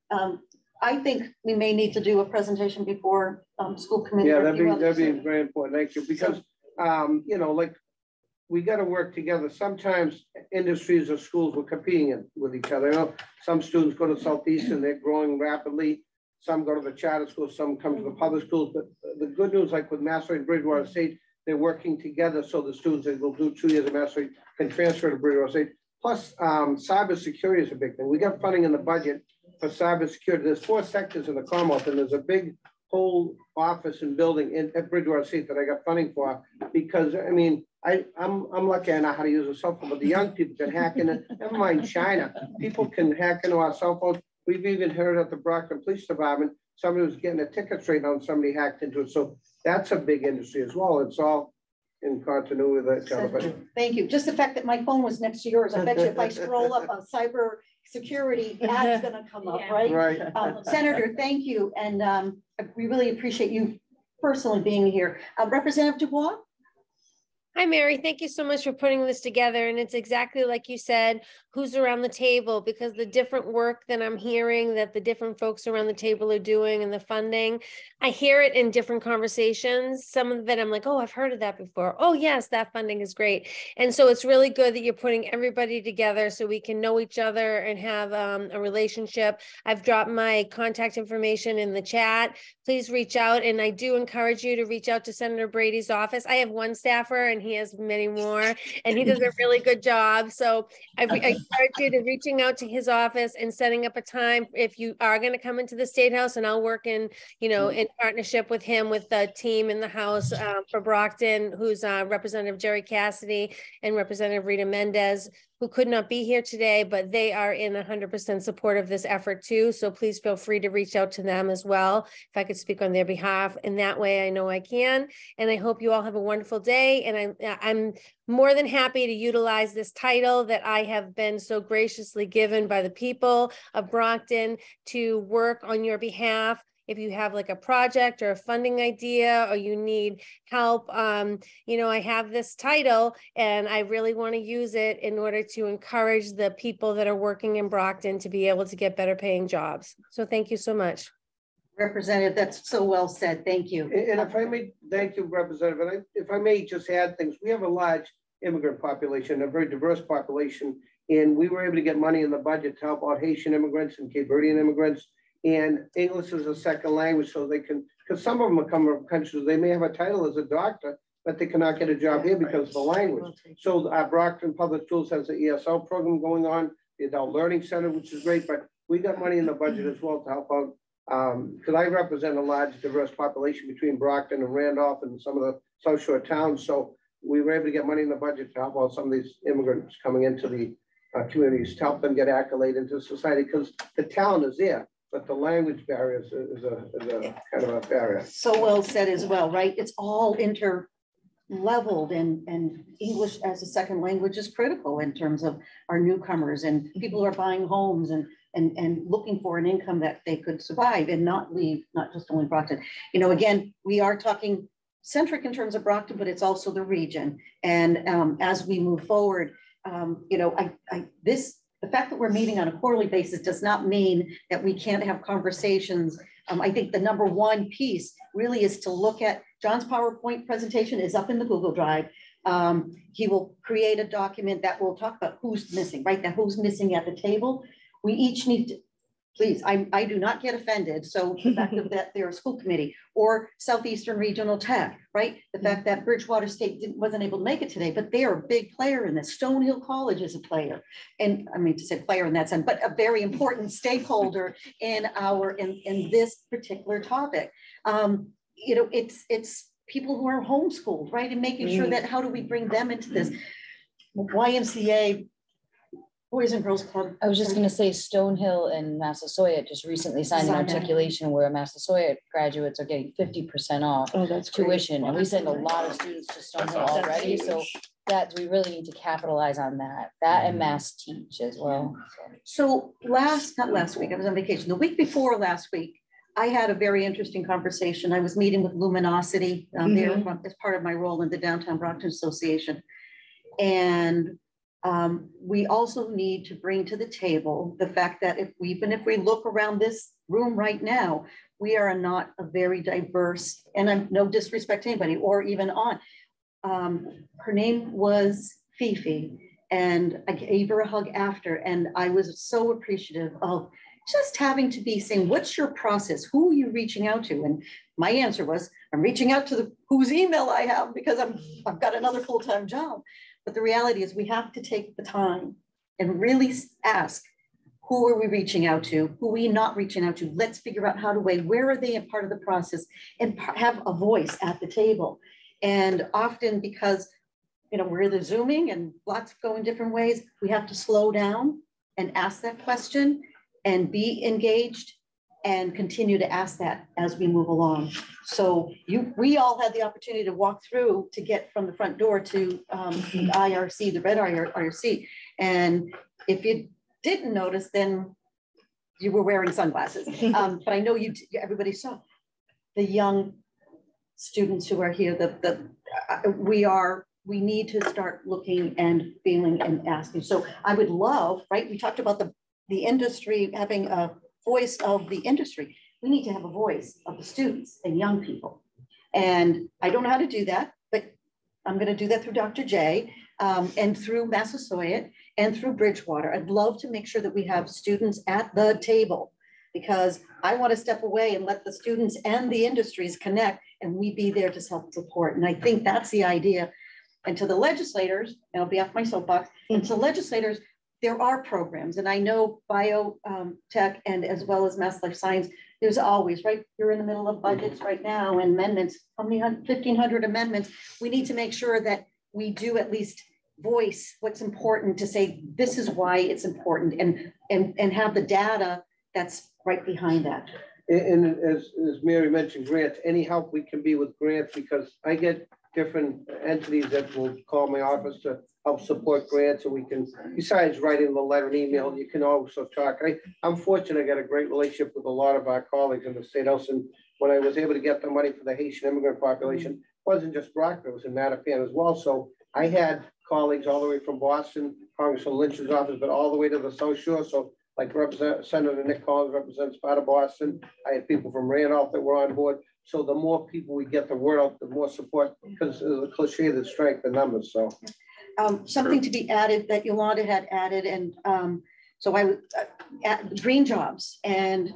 I think we may need to do a presentation before school committee. Yeah, that'd be very important. Thank you, because like we got to work together. Sometimes industries or schools were competing with each other. Some students go to Southeastern, they're growing rapidly. Some go to the charter schools, some come to the public schools. But the good news, like with Massasoit and Bridgewater State, they're working together so the students that will do 2 years of Massasoit can transfer to Bridgewater State. Plus, cybersecurity is a big thing. We got funding in the budget for cybersecurity. There's 4 sectors in the Commonwealth, and there's a big whole office and building at Bridgewater State that I got funding for because, I mean, I'm lucky I know how to use a cell phone, but the young people can hack in it. Never mind China. People can hack into our cell phones. We've even heard at the Brockton Police Department, somebody was getting a ticket straight on somebody hacked into it. So that's a big industry as well. It's all in continuity with each other. Thank you. Just the fact that my phone was next to yours, I bet you if I scroll up on cyber security, ad's going to come up, right? Right. Senator, thank you. And we really appreciate you personally being here. Representative Dubois? Hi, Mary. Thank you so much for putting this together. And it's exactly like you said, who's around the table, because the different work that I'm hearing that the different folks around the table are doing and the funding, I hear it in different conversations. Some of it I'm like, oh, I've heard of that before. Oh, yes, that funding is great. And so it's really good that you're putting everybody together so we can know each other and have a relationship. I've dropped my contact information in the chat. Please reach out. And I do encourage you to reach out to Senator Brady's office. I have one staffer and he has many more, and he does a really good job. So I encourage you to reaching out to his office and setting up a time if you are going to come into the State House, and I'll work in partnership with him, with the team in the House for Brockton, who's Representative Jerry Cassidy and Representative Rita Mendez, who could not be here today, but they are in 100% support of this effort too. So please feel free to reach out to them as well, if I could speak on their behalf. And that way I know I can. And I hope you all have a wonderful day. And I'm more than happy to utilize this title that I have been so graciously given by the people of Brockton to work on your behalf. If you have like a project or a funding idea, or you need help, I have this title and I really want to use it in order to encourage the people that are working in Brockton to be able to get better paying jobs. So thank you so much. Representative, that's so well said. Thank you. And if I may, thank you, Representative. And if I may just add things, we have a large immigrant population, a very diverse population, and we were able to get money in the budget to help out Haitian immigrants and Cape Verdean immigrants. And English is a second language, so they can, because some of them are coming from countries, they may have a title as a doctor, but they cannot get a job here because of the language. So our Brockton Public Schools has the ESL program going on, the Adult Learning Center, which is great, but we got money in the budget as well to help out, because I represent a large diverse population between Brockton and Randolph and some of the South Shore towns. So we were able to get money in the budget to help out some of these immigrants coming into the communities, to help them get accolade into society, because the talent is there. but the language barrier is a kind of a barrier. So well said as well, right? It's all leveled, and English as a second language is critical in terms of our newcomers and people who are buying homes and looking for an income that they could survive and not leave, not just only Brockton. You know, again, we are talking centric in terms of Brockton, but it's also the region. And as we move forward, you know, the fact that we're meeting on a quarterly basis does not mean that we can't have conversations. I think the number one piece really is to look at John's PowerPoint presentation is up in the Google Drive. He will create a document that will talk about who's missing, right? That who's missing at the table. We each need to, please, I do not get offended. So the fact that they're a school committee or Southeastern Regional Tech, right? The fact that Bridgewater State wasn't able to make it today, but they are a big player in this. Stonehill College is a player. And I mean to say player in that sense, but a very important stakeholder in this particular topic. You know, it's people who are homeschooled, right? And making sure that how do we bring them into this? YMCA, Boys and Girls Club. I was just going to say Stonehill and Massasoit just recently signed an articulation where Massasoit graduates are getting 50% off tuition. And we send a lot of students to Stonehill already. So that we really need to capitalize on that and Mass Teach as well. So not last week, I was on vacation. The week before last week, I had a very interesting conversation. I was meeting with Luminosity there as part of my role in the Downtown Brockton Association. And we also need to bring to the table the fact that even if we look around this room right now, we are not a very diverse, and I'm no disrespect to anybody or even on. Her name was Fifi, and I gave her a hug after, and I was so appreciative of just having to be saying, what's your process? Who are you reaching out to? And my answer was, I'm reaching out to whose email I have because I've got another full-time job. But the reality is we have to take the time and really ask, who are we reaching out to? Who are we not reaching out to? Let's figure out where are they a part of the process and have a voice at the table. And often because, you know, we're either Zooming and lots go in different ways, we have to slow down and ask that question and be engaged and continue to ask that as we move along. So we all had the opportunity to walk through to get from the front door to the IRC, the red IRC. And if you didn't notice, then you were wearing sunglasses. But I know everybody saw the young students who are here, we need to start looking and feeling and asking. So I would love, right? We talked about the industry having a voice of the industry. We need to have a voice of the students and young people. And I don't know how to do that, but I'm going to do that through Dr. J and through Massasoit and through Bridgewater. I'd love to make sure that we have students at the table because I want to step away and let the students and the industries connect and we be there to help support. And I think that's the idea. And to the legislators, and I'll be off my soapbox, and to legislators, there are programs, and I know biotech and as well as mass life science, there's always, right? You're in the middle of budgets right now and amendments, how many 1,500 amendments. We need to make sure that we do at least voice what's important to say, this is why it's important and have the data that's right behind that. And as Mary mentioned, grants, any help we can be with grants, because I get different entities that will call my office to help support grants, and we can, besides writing the letter and email, you can also talk. I'm fortunate I got a great relationship with a lot of our colleagues in the State House, and when I was able to get the money for the Haitian immigrant population, it wasn't just Brockton, it was in Mattapan as well. So I had colleagues all the way from Boston, Congressman Lynch's office, but all the way to the South Shore. So like Senator Nick Collins represents part of Boston. I had people from Randolph that were on board. So the more people we get the word out, the more support, because the cliche that strength in numbers. So something to be added that Yolanda had added, and so I green jobs, and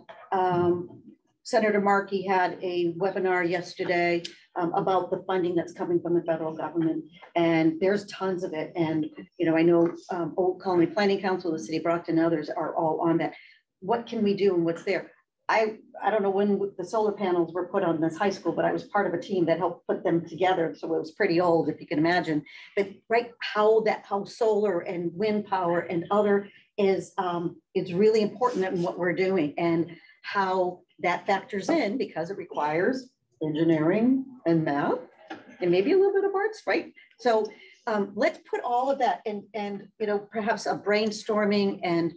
Senator Markey had a webinar yesterday about the funding that's coming from the federal government, and there's tons of it. And you know, I know Old Colony Planning Council, the City of Brockton, and others are all on that. What can we do and what's there? I don't know when the solar panels were put on this high school, but I was part of a team that helped put them together. So it was pretty old, if you can imagine. But right, how solar and wind power and other is it's really important in what we're doing. And how that factors in, because it requires engineering and math and maybe a little bit of arts, right? So let's put all of that and you know, perhaps a brainstorming and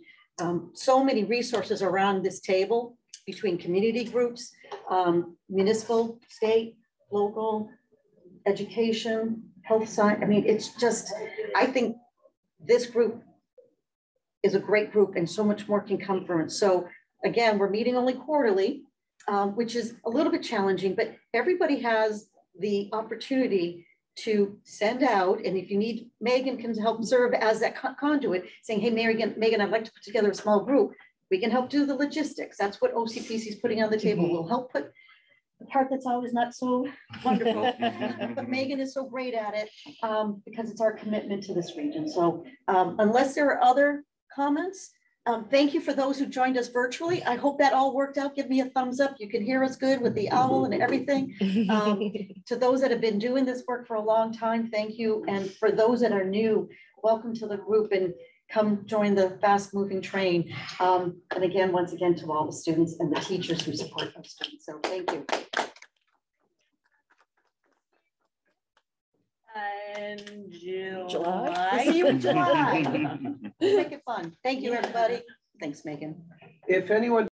so many resources around this table between community groups, municipal, state, local, education, health science. I mean, it's just, I think this group is a great group and so much more can come from it. So again, we're meeting only quarterly, which is a little bit challenging, but everybody has the opportunity to send out, and if you need, Megan can help serve as that conduit, saying, hey, Megan, I'd like to put together a small group. We can help do the logistics. That's what OCPC is putting on the table. We'll help put the part that's always not so wonderful, but Megan is so great at it because it's our commitment to this region. So unless there are other comments, thank you for those who joined us virtually. I hope that all worked out. Give me a thumbs up. You can hear us good with the owl and everything. To those that have been doing this work for a long time, thank you. And for those that are new, welcome to the group and come join the fast moving train. And again, once again, to all the students and the teachers who support those students. So thank you. And July. We'll See you in July. Make it fun. Thank you, everybody. Thanks, Megan. If anyone